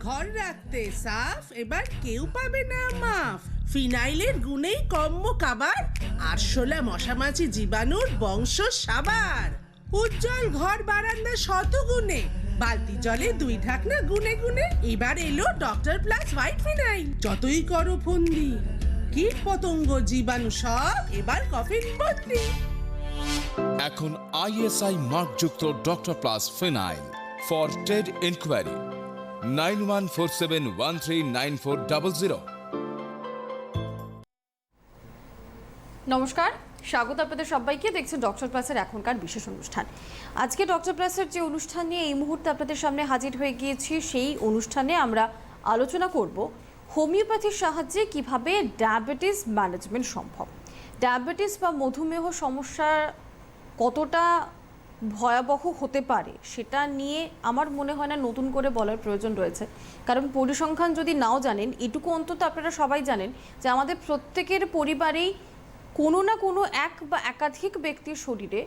ঘর রাখতে সাফ, এবার কেউ পাবে না মাফ। ফিনাইলের গুণেই কম্ম কাবার, আরশোলা মশামাছি জীবাণুর বংশ সাবার। উজ্জ্বল ঘর বারান্দা শত গুণে, বালতি জলে 2 ঢাকনা গুনে গুনে। এবার এলো ডক্টর প্লাস হোয়াইট ফিনাইল। যতই করো ফন্দি, কীট পতঙ্গ জীবাণু সব এবার কফিন বন্দি। এখন ISI মার্কযুক্ত doctor plus phenyl. For trade enquiry 9147139400। নমস্কার, স্বাগত আপনাদের সবাইকে। দেখছেন ডক্টর প্লাসের এখনকার বিশেষ অনুষ্ঠান। আজকে ডক্টর প্লাসের যে অনুষ্ঠান নিয়ে এই মুহূর্তে আপনাদের সামনে হাজির হয়ে গিয়েছি, সেই অনুষ্ঠানে আমরা আলোচনা করব হোমিওপ্যাথির সাহায্যে কিভাবে ডায়াবেটিস ম্যানেজমেন্ট সম্ভব। ডায়াবেটিস বা মধুমেহ সমস্যা কতটা ভয়াবহ হতে পারে সেটা নিয়ে আমার মনে হয় না নতুন করে বলার প্রয়োজন রয়েছে, কারণ পরিসংখ্যান যদি নাও জানেন, এটুকু অন্তত আপনারা সবাই জানেন যে আমাদের প্রত্যেকের পরিবারেই কোনো না কোনো এক বা একাধিক ব্যক্তির শরীরে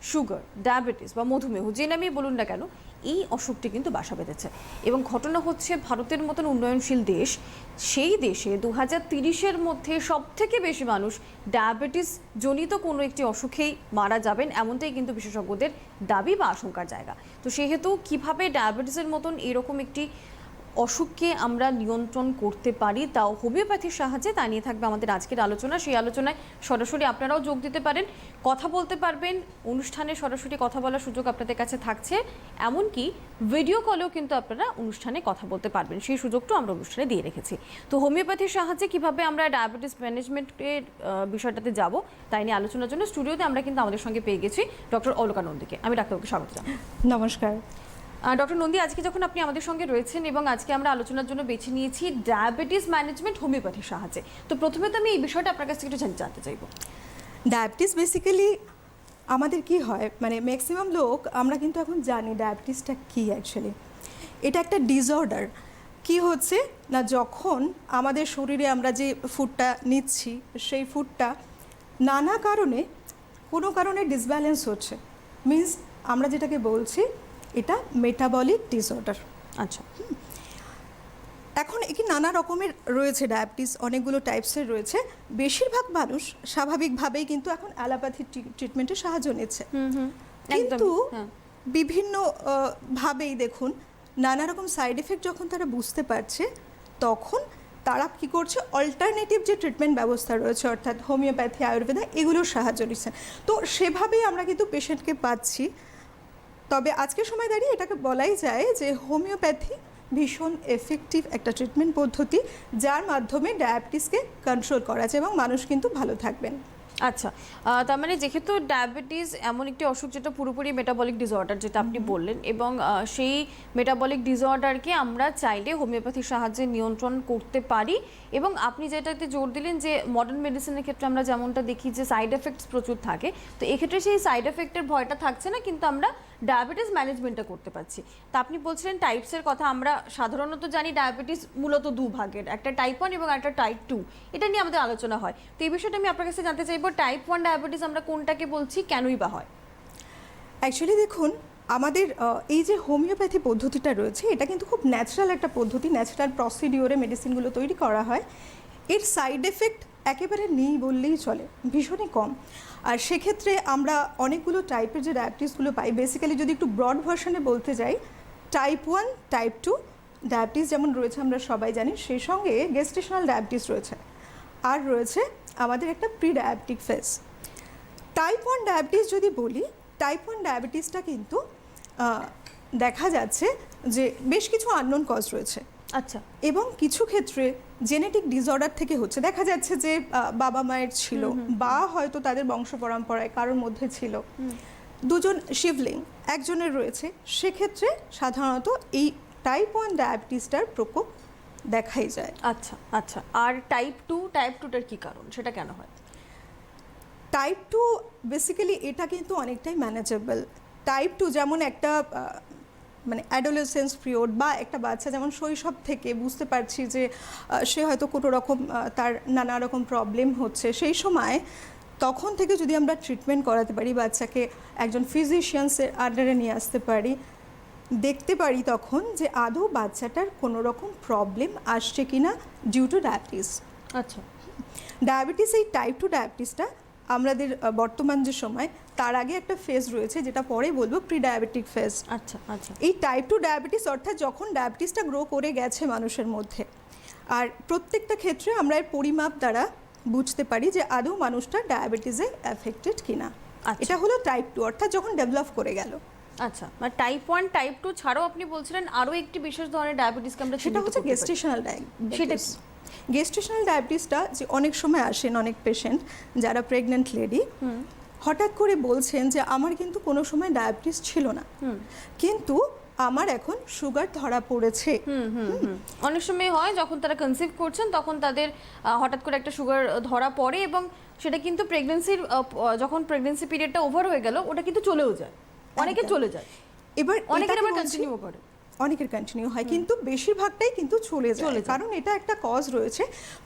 সুগার, ডায়াবেটিস বা মধুমেহ, যে নামেই বলুন না কেন, এই অসুখটি কিন্তু বাসা বেঁধেছে। এবং ঘটনা হচ্ছে, ভারতের মতন উন্নয়নশীল দেশ, সেই দেশে 2030-এর মধ্যে সবথেকে বেশি মানুষ ডায়াবেটিস জনিত কোনো একটি অসুখেই মারা যাবেন, এমনটাই কিন্তু বিশেষজ্ঞদের দাবি বা আশঙ্কার জায়গা। তো সেহেতু কিভাবে ডায়াবেটিসের মতন এরকম একটি অসুখকে আমরা নিয়ন্ত্রণ করতে পারি, তাও হোমিওপ্যাথির সাহায্যে, তা নিয়ে থাকবে আমাদের আজকের আলোচনা। সেই আলোচনায় সরাসরি আপনারাও যোগ দিতে পারেন, কথা বলতে পারবেন, অনুষ্ঠানে সরাসরি কথা বলার সুযোগ আপনাদের কাছে থাকছে। এমনকি ভিডিও কলেও কিন্তু আপনারা অনুষ্ঠানে কথা বলতে পারবেন, সেই সুযোগটাও আমরা অনুষ্ঠানে দিয়ে রেখেছি। তো হোমিওপ্যাথির সাহায্যে কিভাবে আমরা ডায়াবেটিস ম্যানেজমেন্টের বিষয়টাতে যাব, তাই নিয়ে আলোচনার জন্য স্টুডিওতে আমরা কিন্তু আমাদের সঙ্গে পেয়ে গেছি ডক্টর অলকা নন্দীকে। আমি ডাক্তারবাবুকে স্বাগত জানাই। নমস্কার ডক্টর নন্দী, আজকে যখন আপনি আমাদের সঙ্গে রয়েছেন এবং আজকে আমরা আলোচনার জন্য বেছে নিয়েছি ডায়াবেটিস ম্যানেজমেন্ট হোমিওপ্যাথির সাহায্যে, তো প্রথমে তো আমি এই বিষয়টা আপনার কাছ থেকে একটু জানতে চাইবো। ডায়াবেটিস বেসিক্যালি আমাদের কি হয়, মানে ম্যাক্সিমাম লোক আমরা কিন্তু এখন জানি ডায়াবেটিসটা কি অ্যাকচুয়ালি। এটা একটা ডিসঅর্ডার। কি হচ্ছে না, যখন আমাদের শরীরে আমরা যে ফুডটা নিচ্ছি, সেই ফুডটা নানা কারণে, কোনো কারণে ডিসব্যালেন্স হচ্ছে, মিনস আমরা যেটাকে বলছি এটা মেটাবলিক ডিসঅর্ডার। আচ্ছা, এখন এটি নানা রকমের রয়েছে, ডায়াবেটিস অনেকগুলো টাইপসের রয়েছে। বেশিরভাগ মানুষ স্বাভাবিকভাবেই কিন্তু এখন অ্যালোপ্যাথি ট্রিটমেন্টের সাহায্য নিচ্ছে, কিন্তু বিভিন্ন ভাবেই দেখুন নানা রকম সাইড এফেক্ট যখন তারা বুঝতে পারছে, তখন তারা কী করছে, অল্টারনেটিভ যে ট্রিটমেন্ট ব্যবস্থা রয়েছে, অর্থাৎ হোমিওপ্যাথি, আয়ুর্বেদা, এগুলোর সাহায্য নিচ্ছেন। তো সেভাবেই আমরা কিন্তু পেশেন্টকে পাচ্ছি। তবে আজকের সময় দাঁড়িয়ে এটাকে বলাই যায় যে হোমিওপ্যাথি ভীষণ এফেক্টিভ একটা ট্রিটমেন্ট পদ্ধতি, যার মাধ্যমে ডায়াবেটিসকে কন্ট্রোল করা যায় এবং মানুষ কিন্তু ভালো থাকবেন। আচ্ছা, তার মানে যেহেতু ডায়াবেটিস এমন একটি অসুখ যেটা পুরোপুরি মেটাবলিক ডিসঅর্ডার, যেটা আপনি বললেন, এবং সেই মেটাবলিক ডিসঅর্ডারকে আমরা চাইলে হোমিওপ্যাথির সাহায্যে নিয়ন্ত্রণ করতে পারি। এবং আপনি যেটাতে জোর দিলেন যে মডার্ন মেডিসিনের ক্ষেত্রে আমরা যেমনটা দেখি যে সাইড এফেক্টস প্রচুর থাকে, তো এক্ষেত্রে সেই সাইড এফেক্টের ভয়টা থাকছে না, কিন্তু আমরা ডায়াবেটিস ম্যানেজমেন্টটা করতে পারছি। তা আপনি বলছিলেন টাইপসের কথা। আমরা সাধারণত জানি ডায়াবেটিস মূলত 2 ভাগের, একটা টাইপ 1 এবং একটা টাইপ 2, এটা নিয়ে আমাদের আলোচনা হয়। তো এই বিষয়টা আমি আপনার কাছে জানতে চাইবো, টাইপ 1 ডায়াবেটিস আমরা কোনটাকে বলছি, কেনই বা হয়? অ্যাকচুয়ালি দেখুন, আমাদের এই যে হোমিওপ্যাথি পদ্ধতিটা রয়েছে, এটা কিন্তু খুব ন্যাচারাল একটা পদ্ধতি, ন্যাচারাল প্রসিডিওরে মেডিসিনগুলো তৈরি করা হয়। এর সাইড এফেক্ট একেবারে নেই বললেই চলে, ভীষণই কম। আর সেক্ষেত্রে আমরা অনেকগুলো টাইপের যে ডায়াবেটিসগুলো পাই, বেসিক্যালি যদি একটু ব্রড ভার্সনে বলতে যাই, টাইপ 1, টাইপ 2 ডায়াবেটিস যেমন রয়েছে আমরা সবাই জানি, সেই সঙ্গে গেস্টেশনাল ডায়াবেটিস রয়েছে, আর রয়েছে আমাদের একটা pre diabetic phase. Type 1 diabetes যদি বলি, টাইপ 1 ডায়াবেটিসটা কিন্তু দেখা যাচ্ছে যে বেশ কিছু আননোন কজ রয়েছে। আচ্ছা, এবং কিছু ক্ষেত্রে জেনেটিক ডিসঅর্ডার থেকে হচ্ছে, দেখা যাচ্ছে যে বাবা মায়ের ছিল, বা হয়তো তাদের বংশ পরম্পরায় কারোর মধ্যে ছিল, 2 জন শিবলিং একজনের রয়েছে, সেক্ষেত্রে সাধারণত এই টাইপ 1 ডায়াবেটিসটার প্রকোপ দেখাই যায়। আচ্ছা আচ্ছা। আর টাইপ 2টার কী কারণ, সেটা কেন হয়? টাইপ 2 বেসিক্যালি এটা কিন্তু অনেকটাই ম্যানেজেবল। টাইপ 2 যেমন একটা মানে অ্যাডোলেসেন্স পিরিয়ড, বা একটা বাচ্চা যেমন শৈশব থেকে বুঝতে পারছি যে সে হয়তো কোনো রকম তার নানা রকম প্রবলেম হচ্ছে, সেই সময় তখন থেকে যদি আমরা ট্রিটমেন্ট করাতে পারি, বাচ্চাকে একজন ফিজিশিয়ানসের আন্ডারে নিয়ে আসতে পারি, দেখতে পারি তখন যে আদৌ বাচ্চাটার কোনো রকম প্রবলেম আসছে কিনা ডিউ টু ডায়াবেটিস। আচ্ছা, ডায়াবেটিস, এই টাইপ 2 ডায়াবেটিসটা আমাদের বর্তমান যে সময়, তার আগে একটা ফেজ রয়েছে যেটা পরে বলবো, প্রি ডায়াবেটিক ফেজ। আচ্ছা, আচ্ছা। এই টাইপ 2 ডায়াবেটিস অর্থাৎ যখন ডায়াবেটিসটা গ্রো করে গেছে মানুষের মধ্যে, আর প্রত্যেকটা ক্ষেত্রে আমরা এর পরিমাপ দ্বারা বুঝতে পারি যে আদৌ মানুষটা ডায়াবেটিসে অ্যাফেক্টেড কিনা। আচ্ছা। এটা হলো টাইপ 2 অর্থাৎ যখন ডেভেলপ করে গেল। আচ্ছা, মানে টাইপ 1 টাইপ 2 ছাড়াও আপনি বলছিলেন আরো একটি বিশেষ ধরনের ডায়াবেটিসকে আমরা সেটা চিহ্নিত হচ্ছে করতে পারি। গেস্টেশনাল সেটা ডায়াবেটিস। গেস্টেশনাল ডায়াবেটিসটা যে অনেক সময় আসেন অনেক পেশেন্ট যারা প্রেগন্যান্ট লেডি, হঠাৎ করে বলছেন যে আমার কিন্তু কোনো সময় ডায়াবেটিস ছিল না, কিন্তু আমার এখন সুগার ধরা পড়েছে। অনেক সময় হয় যখন তারা কনসিভ করছেন তখন তাদের হঠাৎ করে একটা সুগার ধরা পড়ে এবং সেটা কিন্তু প্রেগন্যান্সির যখন প্রেগন্যান্সি পিরিয়ডটা ওভার হয়ে গেল ওটা কিন্তু চলেও যায়, অনেকে একদম। চলে যায়, এবার অনেকের এটাকে আবার বলছি- কন্টিনিউ করে। অনেকের কন্টিনিউ হয়, কিন্তু বেশিরভাগটাই কিন্তু চলে যায়, চলে যায়। কারণ এটা একটা কজ রয়েছে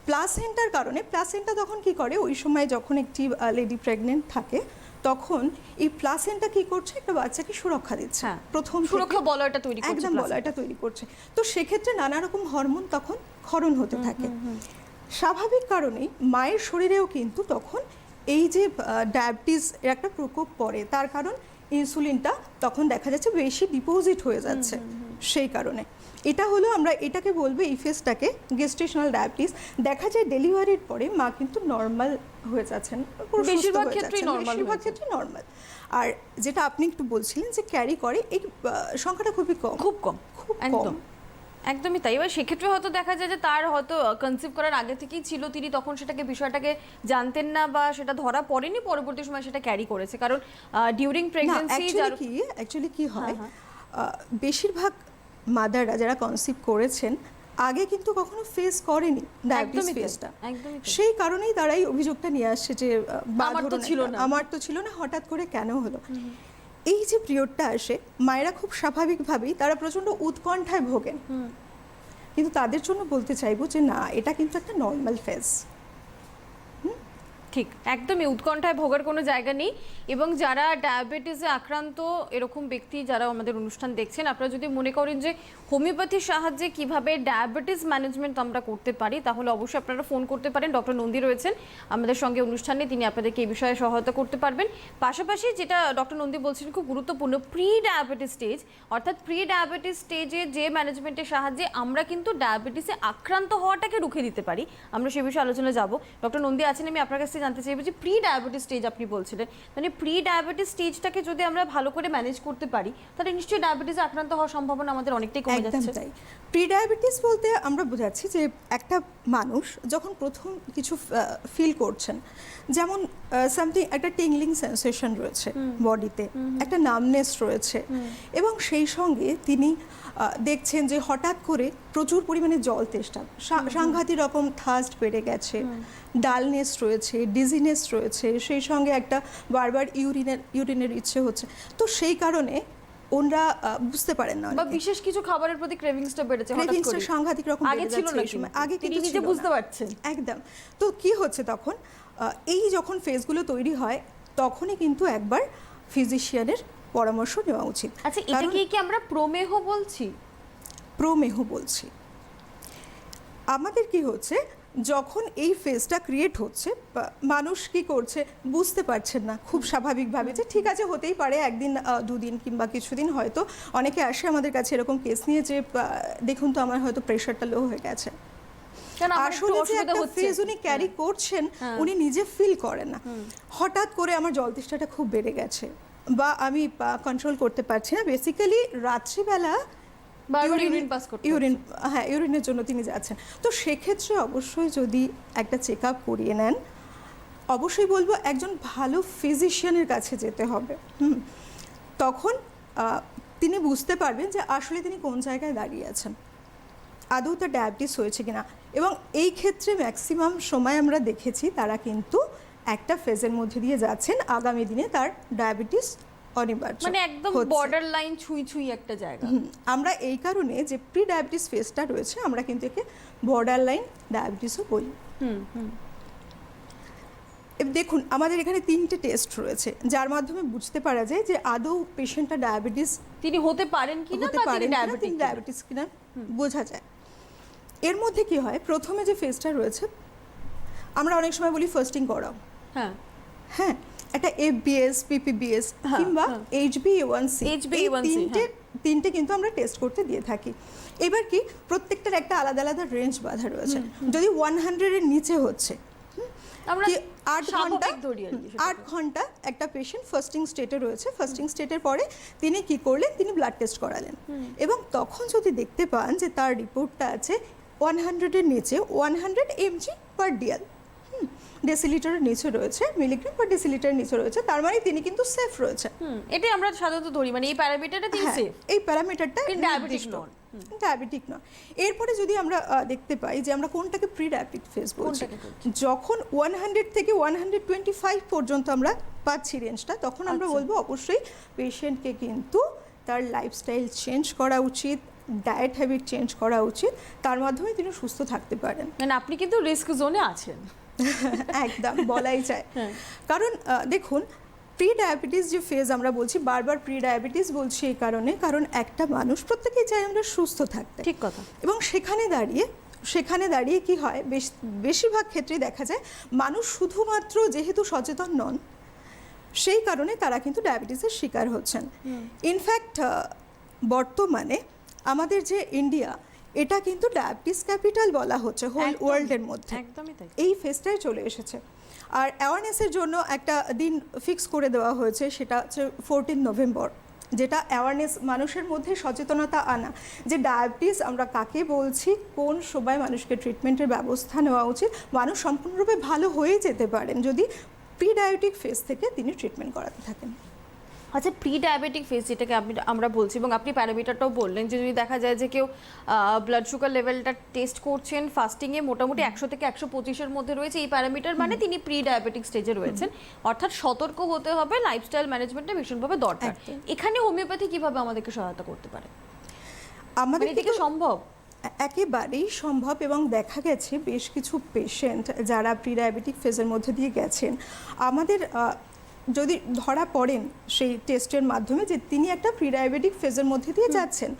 প্লাসেন্টার কারণে। প্লাসেন্টা তখন কি করে, ওই সময় যখন একটি লেডি প্রেগনেন্ট থাকে তখন এই প্লাসেন্টা কি করছে, একটা বাচ্চাকে সুরক্ষা দিচ্ছে। হ্যাঁ, প্রথম সুরক্ষা থেকে বলয়টা তৈরি করছে একদম placenta। বলয়টা তৈরি করছে। তো সেক্ষেত্রে নানা রকম হরমোন তখন ক্ষরণ হতে থাকে। স্বাভাবিক কারণেই মায়ের শরীরেও কিন্তু তখন এই যে ডায়াবেটিস এর একটা প্রকোপ পড়ে, তার কারণ ইনসুলিনটা তখন দেখা যাচ্ছে বেশি ডিপোজিট হয়ে যাচ্ছে। সেই কারণে এটা হলো, আমরা এটাকে বলবো এই ফেজটাকে গেস্টেশনাল ডায়াবেটিস। দেখা যায় ডেলিভারির পরে মা কিন্তু নর্মাল হয়ে যাচ্ছেন, পুরো সুস্থ বেশিরভাগ হয়ে ক্ষেত্রেই যাচ্ছেন, normal বেশিরভাগ হয়ে ক্ষেত্রে নর্মাল। আর যেটা আপনি একটু বলছিলেন যে ক্যারি করে, এই সংখ্যাটা খুবই কম, খুব কম, খুব একদম কম। একদমই তাই। এবার সেক্ষেত্রে হয়তো দেখা যায় যে তার হয়তো কনসিভ করার আগে থেকেই ছিল, তিনি তখন সেটাকে বিষয়টাকে জানতেন না বা সেটা ধরা পড়েনি, পরবর্তী সময় সেটা ক্যারি করেছে। কারণ ডিউরিং প্রেগন্যান্সি অ্যাকচুয়ালি কি হয়, বেশিরভাগ মাদাররা যারা কনসিভ করেছেন আগে কিন্তু কখনো ফেস করেনি ডায়াবেটিস একদমই তাই, ফেজটা। একদমই তাই। সেই কারণেই তারা এই অভিযোগটা নিয়ে আসছে যে বা আমার তো ধরুন ছিল একটা, না। আমার তো ছিল না, হঠাৎ করে কেন হলো। এই যে পিরিয়ডটা আসে, মায়েরা খুব স্বাভাবিকভাবেই তারা প্রচণ্ড উৎকণ্ঠায় ভোগেন, কিন্তু তাদের জন্য বলতে চাইবো যে না, এটা কিন্তু একটা নর্মাল ফেজ। ঠিক, একদমই উৎকণ্ঠায় ভোগার কোনো জায়গা নেই। এবং যারা ডায়াবেটিসে আক্রান্ত এরকম ব্যক্তি যারা আমাদের অনুষ্ঠান দেখছেন, আপনারা যদি মনে করেন যে হোমিওপ্যাথির সাহায্যে কিভাবে ডায়াবেটিস ম্যানেজমেন্ট আমরা করতে পারি, তাহলে অবশ্যই আপনারা ফোন করতে পারেন। ডক্টর নন্দী রয়েছেন আমাদের সঙ্গে অনুষ্ঠানে, তিনি আপনাদেরকে এই বিষয়ে সহায়তা করতে পারবেন। পাশাপাশি যেটা ডক্টর নন্দী বলছিলেন খুব গুরুত্বপূর্ণ, প্রি ডায়াবেটিস স্টেজ, অর্থাৎ প্রি ডায়াবেটিস স্টেজে যে ম্যানেজমেন্টের সাহায্যে আমরা কিন্তু ডায়াবেটিসে আক্রান্ত হওয়াটাকে রুখে দিতে পারি, আমরা সে বিষয়ে আলোচনা যাব। ডক্টর নন্দী আছেন, আমি আপনার কাছ থেকে জানতে চাইবো যে প্রি ডায়াবেটিস স্টেজ আপনি বলছিলেন, মানে প্রি ডায়াবেটিস স্টেজটাকে যদি আমরা ভালো করে ম্যানেজ করতে পারি তাহলে নিশ্চয়ই ডায়াবেটিসে আক্রান্ত হওয়ার সম্ভাবনা আমাদের অনেকটাই কমে একদম যাচ্ছে। তাই। প্রি ডায়াবেটিস বলতে আমরা বোঝাচ্ছি যে একটা মানুষ যখন প্রথম কিছু ফিল করছেন, যেমন সামথিং একটা টিংলিং সেন্সেশন রয়েছে বডিতে, একটা নামনেস রয়েছে, এবং সেই সঙ্গে তিনি দেখছেন যে হঠাৎ করে প্রচুর পরিমাণে জল তেষ্টা, সাংঘাতিক রকম থার্স্ট বেড়ে গেছে, ডালনেস রয়েছে, ডিজিনেস রয়েছে, সেই সঙ্গে একটা বারবার ইউরিনের ইচ্ছে হচ্ছে। তো সেই কারণে ওনরা বুঝতে পারেন না, বা বিশেষ কিছু খাবারের প্রতি ক্রেভিংসটা বেড়েছে হঠাৎ ক্রেভিংসটা করে, সাংঘাতিক রকম আগে বেড়ে ছিল যাচ্ছে না এই সময়। কিন্তু। আগে তিনি কিন্তু নিজে ছিল বুঝতে না। পারছেন। একদম। তো কি হচ্ছে তখন, এই যখন ফেজগুলো তৈরি হয় তখনই কিন্তু একবার ফিজিশিয়ানের পরামর্শ নেওয়া উচিত। আচ্ছা, এটাকে কি আমরা প্রমেহ বলছি? প্রমেহ বলছি। আমাদের কি হচ্ছে, যখন এই ফেজটা ক্রিয়েট হচ্ছে, মানুষ কি করছে বুঝতে পারছেন না, খুব স্বাভাবিকভাবে যে ঠিক আছে হতেই পারে, একদিন দুদিন কিংবা কিছুদিন হয়তো অনেকে আসে আমাদের কাছে এরকম কেস নিয়ে যে দেখুন তো আমার হয়তো প্রেশারটা লো হয়ে গেছে। কেন আমার একটু আসলে যে অসুবিধা একটা হচ্ছে, ফেজ উনি ক্যারি করছেন, উনি নিজে ফিল করেন না। হঠাৎ করে আমার জল তেষ্টাটা খুব বেড়ে গেছে, বা আমি কন্ট্রোল করতে পারছি না, বেসিক্যালি রাত্রিবেলা ইউরিন পাস করতে ইউরিনের জন্য তিনি যাচ্ছেন। তো সেক্ষেত্রে অবশ্যই যদি একটা চেক আপ করিয়ে নেন, অবশ্যই বলবো একজন ভালো ফিজিশিয়ানের কাছে যেতে হবে। তখন তিনি বুঝতে পারবেন যে আসলে তিনি কোন জায়গায় দাঁড়িয়ে আছেন, আদৌ তার ডায়াবেটিস হয়েছে কিনা। এবং এই ক্ষেত্রে ম্যাক্সিমাম সময় আমরা দেখেছি তারা কিন্তু একটা ফেজের মধ্যে দিয়ে যাচ্ছেন, আগামী দিনে তার ডায়াবেটিস অনিবার্য, মানে একদম বর্ডার লাইন ছুঁই ছুঁই একটা জায়গা। আমরা এই কারণে যে প্রি ডায়াবেটিস ফেজটা রয়েছে, আমরা কিন্তু একে বর্ডার লাইন ডায়াবেটিসও বলি। দেখুন আমাদের এখানে 3টে টেস্ট রয়েছে যার মাধ্যমে বুঝতে পারা যায় যে আদৌ পেশেন্টটা ডায়াবেটিস তিনি হতে পারেন কিনা হতে বা তিনি পারেন কিনা, ডায়াবেটিক তিনি ডায়াবেটিস কিনা বোঝা যায়। এর মধ্যে কি হয়, প্রথমে যে ফেজটা রয়েছে আমরা অনেক সময় বলি ফাস্টিং করাও, হ্যাঁ হ্যাঁ, একটা এফবিএস, পিপিবিএস কিংবা HbA1c, HbA1c, তিনটে কিন্তু আমরা টেস্ট করতে দিয়ে থাকি। এবার কি প্রত্যেকটার একটা আলাদা আলাদা রেঞ্জ বাঁধা রয়েছে। যদি 100 এর নিচে হচ্ছে আমরা কি 8 ঘন্টা, স্বাভাবিক ধরি আর কি সেটাকে। 8 ঘন্টা একটা পেশেন্ট ফাস্টিং স্টেটে রয়েছে, ফাস্টিং স্টেটের পরে তিনি কি করলেন, তিনি ব্লাড টেস্ট করালেন এবং তখন যদি দেখতে পান যে তার রিপোর্টটা আছে 100 এর নিচে, 100 mg per dl, ডেসিলিটারের নিচে রয়েছে, মিলিগ্রাম পার ডেসিলিটারের নিচে রয়েছে, তার মানে তিনি কিন্তু সেফ রয়েছে। এটাই আমরা সাধারণত ধরি, মানে এই প্যারামিটারটা তিনি হ্যাঁ, সেফ, এই প্যারামিটারটা তিনি ডায়াবেটিক নন। ডায়াবেটিক নয়। এরপরে যদি আমরা দেখতে পাই যে আমরা কোনটাকে প্রি ডায়াবেটিক ফেজ বলছি, যখন 100 থেকে 125 পর্যন্ত আমরা পাচ্ছি রেঞ্জটা, তখন আমরা বলবো অবশ্যই পেশেন্টকে কিন্তু তার লাইফস্টাইল চেঞ্জ করা উচিত, ডায়েট হ্যাবিট চেঞ্জ করা উচিত, তার মাধ্যমে তিনি সুস্থ থাকতে পারেন। মানে আপনি কিন্তু রিস্ক জোনে আছেন, একদম বলাই যায়। কারণ দেখুন প্রি ডায়াবেটিস যে ফেজ আমরা বলছি, বারবার প্রি ডায়াবেটিস বলছি এই কারণ একটা মানুষ প্রত্যেকেই চায় আমরা সুস্থ থাকতে, ঠিক কথা। এবং সেখানে দাঁড়িয়ে কি হয়, বেশিরভাগ ক্ষেত্রে দেখা যায় মানুষ শুধুমাত্র যেহেতু সচেতন নন সেই কারণে তারা কিন্তু ডায়াবেটিসের শিকার হচ্ছেন। ইনফ্যাক্ট বর্তমানে আমাদের যে ইন্ডিয়া, এটা কিন্তু ডায়াবেটিস ক্যাপিটাল বলা হচ্ছে হোল ওয়ার্ল্ডের মধ্যে, একদমই তাই। এই ফেজটাই চলে এসেছে। আর অ্যাওয়ারনেসের জন্য একটা দিন ফিক্স করে দেওয়া হয়েছে, সেটা হচ্ছে 14 নভেম্বর, যেটা অ্যাওয়ারনেস, মানুষের মধ্যে সচেতনতা আনা যে ডায়াবেটিস আমরা কাকে বলছি, কোন সময় মানুষকে ট্রিটমেন্টের ব্যবস্থা নেওয়া উচিত, মানুষ সম্পূর্ণরূপে ভালো হয়ে যেতে পারেন যদি প্রি ডায়াবেটিক ফেজ থেকে তিনি ট্রিটমেন্ট করাতে থাকেন। আচ্ছা, প্রি ডায়াবেটিক ফেজ যেটাকে আমরা বলছি, এবং আপনি প্যারামিটারটাও বললেন যে যদি দেখা যায় যে কেউ ব্লাড সুগার লেভেলটা টেস্ট করছেন ফাস্টিংয়ে মোটামুটি 100 থেকে 125-এর মধ্যে রয়েছে এই প্যারামিটার, মানে তিনি প্রি ডায়াবেটিক স্টেজে রয়েছেন, অর্থাৎ সতর্ক হতে হবে, লাইফস্টাইল ম্যানেজমেন্টটা ভীষণভাবে দরকার। এখানে হোমিওপ্যাথি কিভাবে আমাদেরকে সহায়তা করতে পারে? আমাদের এটা কি সম্ভব? একেবারেই সম্ভব, এবং দেখা গেছে বেশ কিছু পেশেন্ট যারা প্রি ডায়াবেটিক ফেজের মধ্যে দিয়ে গেছেন, আমাদের যদি ধরা পড়েন সেই টেস্টের মাধ্যমে যে তিনি একটা প্রি ডায়াবেটিক ফেজের মধ্যে দিয়ে যাচ্ছেন,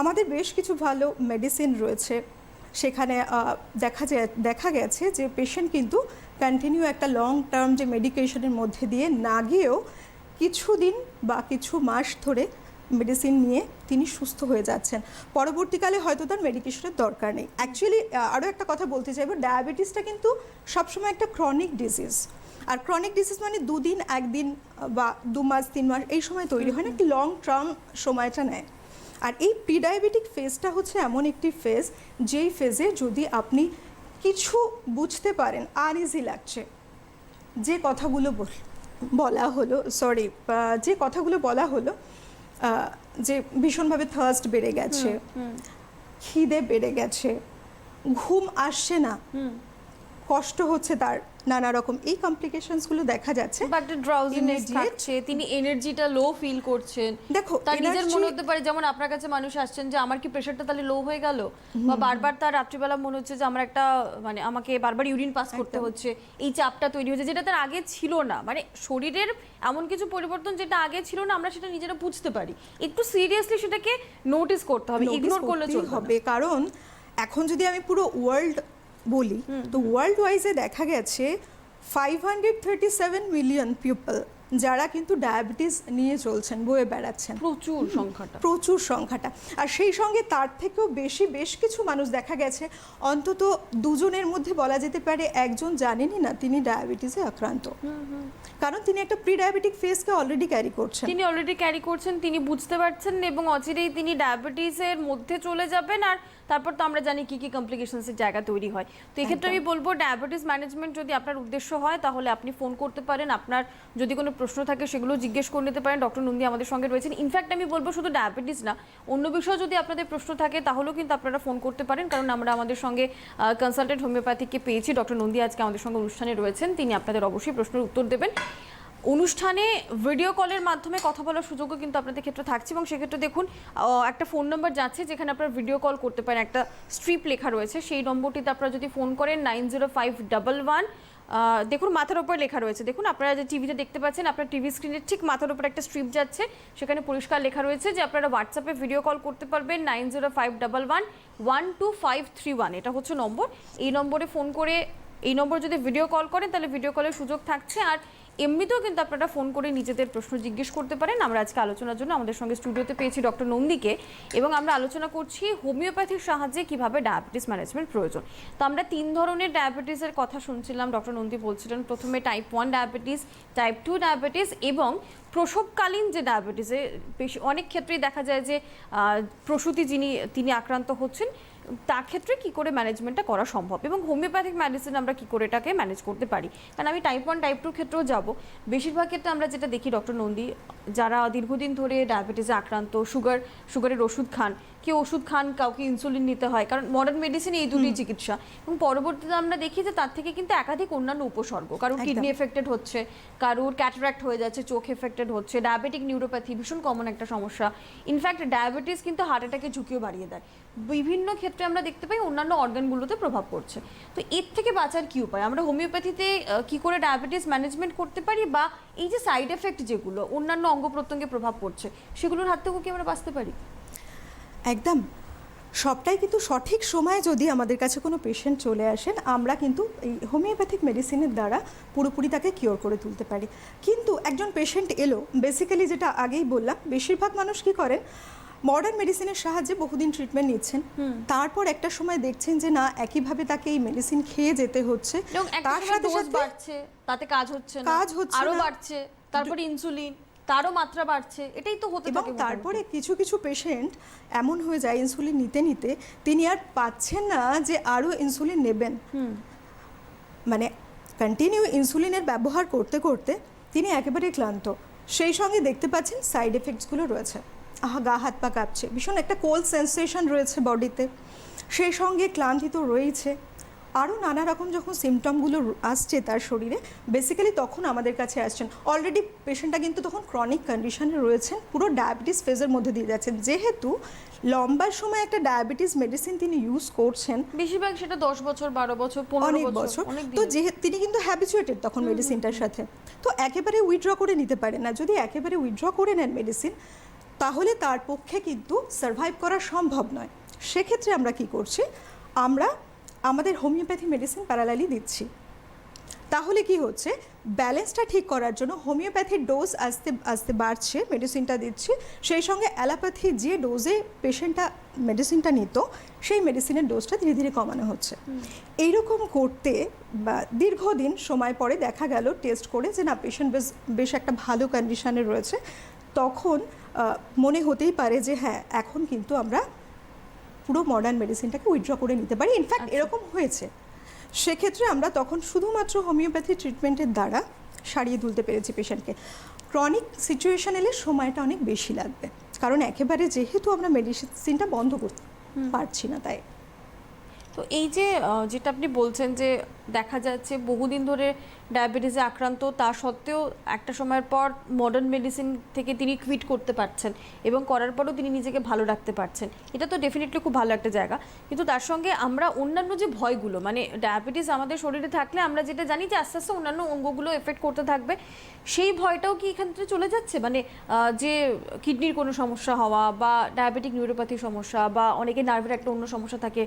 আমাদের বেশ কিছু ভালো মেডিসিন রয়েছে সেখানে। দেখা গেছে যে পেশেন্ট কিন্তু কন্টিনিউ একটা লং টার্ম যে মেডিকেশনের মধ্যে দিয়ে না গিয়েও কিছুদিন বা কিছু মাস ধরে মেডিসিন নিয়ে তিনি সুস্থ হয়ে যাচ্ছেন, পরবর্তীকালে হয়তো তার মেডিকেশনের দরকার নেই। অ্যাকচুয়ালি আরও একটা কথা বলতে চাইব, ডায়াবেটিসটা কিন্তু সবসময় একটা ক্রনিক ডিজিজ, আর ক্রনিক ডিজিজ মানে 2 দিন 1 দিন বা 2 মাস 3 মাস এই সময় তৈরি হয় না, একটি লং টার্ম সময়টা নেয়। আর এই প্রি ডায়াবেটিক ফেজটা হচ্ছে এমন একটি ফেজ যেই ফেজে যদি আপনি কিছু বুঝতে পারেন আনইজি লাগছে, যে কথাগুলো বলা হলো যে ভীষণভাবে থার্স্ট বেড়ে গেছে, খিদে বেড়ে গেছে, ঘুম আসছে না, কষ্ট হচ্ছে তার নানা রকম এই কমপ্লিকেশনসগুলো দেখা যাচ্ছে, বা একটা ড্রাউজিনেস থাকছে, তিনি এনার্জিটা লো ফিল করছেন। দেখো তার নিজের মনে হতে পারে, যেমন আপনার কাছে মানুষ আসছেন যে আমার কি প্রেশারটা তাহলে লো হয়ে গেল, বা বারবার তার রাত্রিবেলা মনে হচ্ছে যে আমার একটা মানে আমাকে বারবার ইউরিন পাস করতে হচ্ছে, এই চাপটা তৈরি হচ্ছে যেটা তার আগে ছিল না, মানে শরীরের এমন কিছু পরিবর্তন যেটা আগে ছিল না, আমরা সেটা নিজেরা বুঝতে পারি। একটু সিরিয়াসলি সেটাকে নোটিস করতে হবে, ইগনোর করলে চলবে না। কারণ এখন যদি আমি পুরো ওয়ার্ল্ড বলি, তো ওয়ার্ল্ড ওয়াইজে দেখা গেছে 537 মিলিয়ন পিপল যারা কিন্তু ডায়াবেটিস নিয়ে চলছেন, বয়ে বেড়াচ্ছেন, প্রচুর সংখ্যাটা। আর সেই সঙ্গে তার থেকেও বেশ কিছু মানুষ দেখা গেছে, অন্তত 2 জনের মধ্যে বলা যেতে পারে 1 জন জানেনই না তিনি ডায়াবেটিসে আক্রান্ত, কারণ তিনি একটা প্রি ডায়াবেটিক ফেজকে অলরেডি ক্যারি করছেন, তিনি বুঝতে পারছেন এবং অচিরেই তিনি ডায়াবেটিসের মধ্যে চলে যাবেন। আর তারপর তো আমরা জানি কি কি কমপ্লিকেশনসের জায়গা তৈরি হয়। তো এক্ষেত্রে আমি বলবো ডায়াবেটিস ম্যানেজমেন্ট যদি আপনার উদ্দেশ্য হয় তাহলে আপনি ফোন করতে পারেন, আপনার যদি কোনো প্রশ্ন থাকে সেগুলো জিজ্ঞেস করে নিতে পারেন। ডক্টর নন্দী আমাদের সঙ্গে রয়েছেন। ইনফ্যাক্ট আমি বলবো শুধু ডায়াবেটিস না, অন্য বিষয়ে যদি আপনাদের প্রশ্ন থাকে তাহলেও কিন্তু আপনারা ফোন করতে পারেন, কারণ আমরা আমাদের সঙ্গে কনসালটেন্ট হোমিওপ্যাথিককে পেয়েছি। ডক্টর নন্দী আজকে আমাদের সঙ্গে অনুষ্ঠানে রয়েছেন, তিনি আপনাদের অবশ্যই প্রশ্নের উত্তর দেবেন। অনুষ্ঠানে ভিডিও কলের মাধ্যমে কথা বলার সুযোগও কিন্তু আপনাদের ক্ষেত্রে থাকছে, এবং সেক্ষেত্রে দেখুন একটা ফোন নাম্বার যাচ্ছে যেখানে আপনারা ভিডিও কল করতে পারেন, একটা স্ট্রিপ লেখা রয়েছে, সেই নম্বরটিতে আপনারা যদি ফোন করেন 905111 দেখুন মাথার উপর লেখা রয়েছে, দেখুন আপনারা যে টিভিতে দেখতে পাচ্ছেন, আপনার টিভি স্ক্রিনের ঠিক মাথার উপর একটা স্ট্রিপ যাচ্ছে, সেখানে পরিষ্কার লেখা রয়েছে যে আপনারা হোয়াটসঅ্যাপে ভিডিও কল করতে পারবেন 9051111251, এটা হচ্ছে নম্বর। এই নম্বরে ফোন করে, এই নম্বর যদি ভিডিও কল করেন তাহলে ভিডিও কলের সুযোগ থাকছে, আর এমনিতেও কিন্তু আপনারা ফোন করে নিজেদের প্রশ্ন জিজ্ঞেস করতে পারেন। আমরা আজকে আলোচনার জন্য আমাদের সঙ্গে স্টুডিওতে পেয়েছি ডক্টর নন্দীকে, এবং আমরা আলোচনা করছি হোমিওপ্যাথির সাহায্যে কিভাবে ডায়াবেটিস ম্যানেজমেন্ট প্রয়োজন। তো আমরা 3 ধরনের ডায়াবেটিসের কথা শুনছিলাম, ডক্টর নন্দী বলছিলেন প্রথমে টাইপ 1 ডায়াবেটিস, টাইপ 2 ডায়াবেটিস এবং প্রসবকালীন যে ডায়াবেটিসে বেশি অনেক ক্ষেত্রেই দেখা যায় যে প্রসূতি তিনি আক্রান্ত হচ্ছেন, তার ক্ষেত্রে কি করে ম্যানেজমেন্টটা করা সম্ভব এবং হোমিওপ্যাথিক মেডিসিন আমরা কি করে এটাকে ম্যানেজ করতে পারি। কারণ আমি টাইপ 1 টাইপ 2 ক্ষেত্রেও যাব, বেশিরভাগ ক্ষেত্রে আমরা যেটা দেখি ডক্টর নন্দী, যারা দীর্ঘদিন ধরে ডায়াবেটিসে আক্রান্ত, সুগারের ওষুধ খান, কেউ ওষুধ খান, কাউকে ইনসুলিন নিতে হয়, কারণ মডার্ন মেডিসিন এই দুটোই চিকিৎসা, এবং পরবর্তীতে আমরা দেখি যে তার থেকে কিন্তু একাধিক অন্যান্য উপসর্গ, কারোর কিডনি এফেক্টেড হচ্ছে, কারোর ক্যাটারাক্ট হয়ে যাচ্ছে, চোখ এফেক্টেড হচ্ছে, ডায়াবেটিক নিউরোপ্যাথি ভীষণ কমন একটা সমস্যা। ইনফ্যাক্ট ডায়াবেটিস কিন্তু হার্ট অ্যাটাকের ঝুঁকিও বাড়িয়ে দেয়। বিভিন্ন ক্ষেত্রে আমরা দেখতে পাই অন্যান্য অর্গানগুলোতে প্রভাব পড়ছে। তো এর থেকে বাঁচার কি উপায়, আমরা হোমিওপ্যাথিতে কি করে ডায়াবেটিস ম্যানেজমেন্ট করতে পারি, বা এই যে সাইড এফেক্ট যেগুলো অন্যান্য অঙ্গ প্রত্যঙ্গে প্রভাব পড়ছে সেগুলোর হাত থেকেও কি আমরা বাঁচতে পারি? একদম, সবটাই কিন্তু সঠিক সময়ে যদি আমাদের কাছে কোনো পেশেন্ট চলে আসেন, আমরা কিন্তু এই হোমিওপ্যাথিক মেডিসিনের দ্বারা পুরোপুরি তাকে কিওর করে তুলতে পারি। কিন্তু একজন পেশেন্ট এলো, বেসিক্যালি যেটা আগেই বললাম, বেশিরভাগ মানুষ কি করেন, মডার্ন মেডিসিনের সাহায্যে বহুদিন ট্রিটমেন্ট নিচ্ছেন, তারপর একটা সময় দেখছেন যে না, একইভাবে তাকে এই মেডিসিন খেয়ে যেতে হচ্ছে, তার সাথে বাড়ছে, তাতে কাজ হচ্ছে না, আরো বাড়ছে, তারপর ইনসুলিন, তারও মাত্রা বাড়ছে, এটাই তো হতে থাকে। তারপরে কিছু কিছু পেশেন্ট এমন হয়ে যায় ইনসুলিন নিতে নিতে তিনি আর পাচ্ছেন না যে আরও ইনসুলিন নেবেন, মানে কন্টিনিউ ইনসুলিনের ব্যবহার করতে করতে তিনি একেবারে ক্লান্ত, সেই সঙ্গে দেখতে পাচ্ছেন সাইড এফেক্টসগুলো রয়েছে, গা হাত পা কাঁপছে, ভীষণ একটা কোল্ড সেন্সেশন রয়েছে বডিতে, সেই সঙ্গে ক্লান্তি তো রয়েছে, আরও নানা রকম যখন সিমটমগুলো আসছে তার শরীরে, বেসিক্যালি তখন আমাদের কাছে আসছেন। অলরেডি পেশেন্টটা কিন্তু তখন ক্রনিক কন্ডিশনে রয়েছেন, পুরো ডায়াবেটিস ফেজের মধ্যে দিয়ে যাচ্ছেন, যেহেতু লম্বা সময় একটা ডায়াবেটিস মেডিসিন তিনি ইউজ করছেন, বেশিরভাগ সেটা 10 বছর 12 বছর 15 বছর, তো যেহেতু তিনি কিন্তু হ্যাবিচুয়েটেড তখন মেডিসিনটার সাথে, তো একেবারে উইথড্র করে নিতে পারেন না। যদি একেবারে উইথড্র করে নেন মেডিসিন, তাহলে তার পক্ষে কিন্তু সার্ভাইভ করা সম্ভব নয়। সেক্ষেত্রে আমরা কি করছি, আমরা আমাদের হোমিওপ্যাথি মেডিসিন প্যারালালি দিচ্ছি। তাহলে কি হচ্ছে, ব্যালেন্সটা ঠিক করার জন্য হোমিওপ্যাথির ডোজ আস্তে আস্তে বাড়ছে, মেডিসিনটা দিচ্ছি, সেই সঙ্গে অ্যালোপ্যাথি যে ডোজে পেশেন্টটা মেডিসিনটা নিত সেই মেডিসিনের ডোজটা ধীরে ধীরে কমানো হচ্ছে। এইরকম করতে বা দীর্ঘদিন সময় পরে দেখা গেল টেস্ট করে যে না, পেশেন্ট বেশ একটা ভালো কন্ডিশনে রয়েছে, তখন মনে হতেই পারে যে হ্যাঁ, এখন কিন্তু আমরা পুরো মডার্ন মেডিসিনটাকে উইথড্র করে নিতে পারি। ইনফ্যাক্ট এরকম হয়েছে, সেক্ষেত্রে আমরা তখন শুধুমাত্র হোমিওপ্যাথি ট্রিটমেন্টের দ্বারা সারিয়ে তুলতে পেরেছি পেশেন্টকে। ক্রনিক সিচুয়েশন এলে সময়টা অনেক বেশি লাগবে, কারণ একেবারে যেহেতু আমরা মেডিসিনটা বন্ধ করতে পারছি না। তাই তো এই যে যেটা আপনি বলছেন যে দেখা যাচ্ছে বহুদিন ধরে ডায়াবেটিসে আক্রান্ত, তা সত্ত্বেও একটা সময়ের পর মডার্ন মেডিসিন থেকে তিনি কুইট করতে পারছেন এবং করার পরও তিনি নিজেকে ভালো রাখতে পারছেন, এটা তো ডেফিনেটলি খুব ভালো একটা জায়গা। কিন্তু তার সঙ্গে আমরা অন্যান্য যে ভয়গুলো, মানে ডায়াবেটিস আমাদের শরীরে থাকলে আমরা যেটা জানি যে আস্তে আস্তে অন্যান্য অঙ্গগুলো এফেক্ট করতে থাকবে, সেই ভয়টাও কি এখান থেকে চলে যাচ্ছে? মানে যে কিডনির কোনো সমস্যা হওয়া বা ডায়াবেটিক নিউরোপ্যাথির সমস্যা বা অনেকে নার্ভের একটা অন্য সমস্যা থাকে,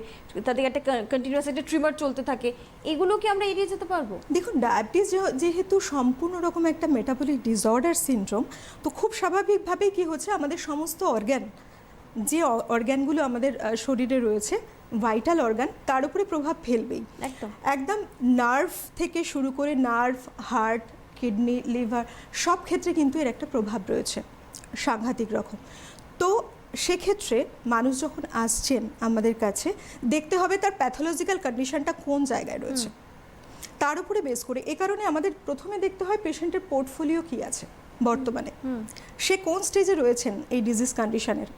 তাদের একটা কন্টিনিউয়াস একটা ট্রিমার চলতে থাকে, এগুলো কি আমরা এড়িয়ে যেতে পারবো? দেখুন, ডায়াবেটিস যেহেতু সম্পূর্ণ রকম একটা মেটাবলিক ডিসঅর্ডার সিনড্রোম, তো খুব স্বাভাবিকভাবেই কি হচ্ছে, আমাদের সমস্ত অর্গ্যান, যে অর্গ্যানগুলো আমাদের শরীরে রয়েছে, ভাইটাল অর্গান, তার উপরে প্রভাব ফেলবেই। একদম নার্ভ থেকে শুরু করে নার্ভ, হার্ট, কিডনি, লিভার, সব ক্ষেত্রে কিন্তু এর একটা প্রভাব রয়েছে সাংঘাতিক রকম। তো সেক্ষেত্রে মানুষ যখন আসছেন আমাদের কাছে, দেখতে হবে তার প্যাথোলজিক্যাল কন্ডিশনটা কোন জায়গায় রয়েছে, তার উপরে বেস করে। এ কারণে আমাদের প্রথমে দেখতে হয় পেশেন্টের পোর্টফোলিও কি আছে বর্তমানে, সে কোন স্টেজে রয়েছেন এই ডিজিজ কন্ডিশনের,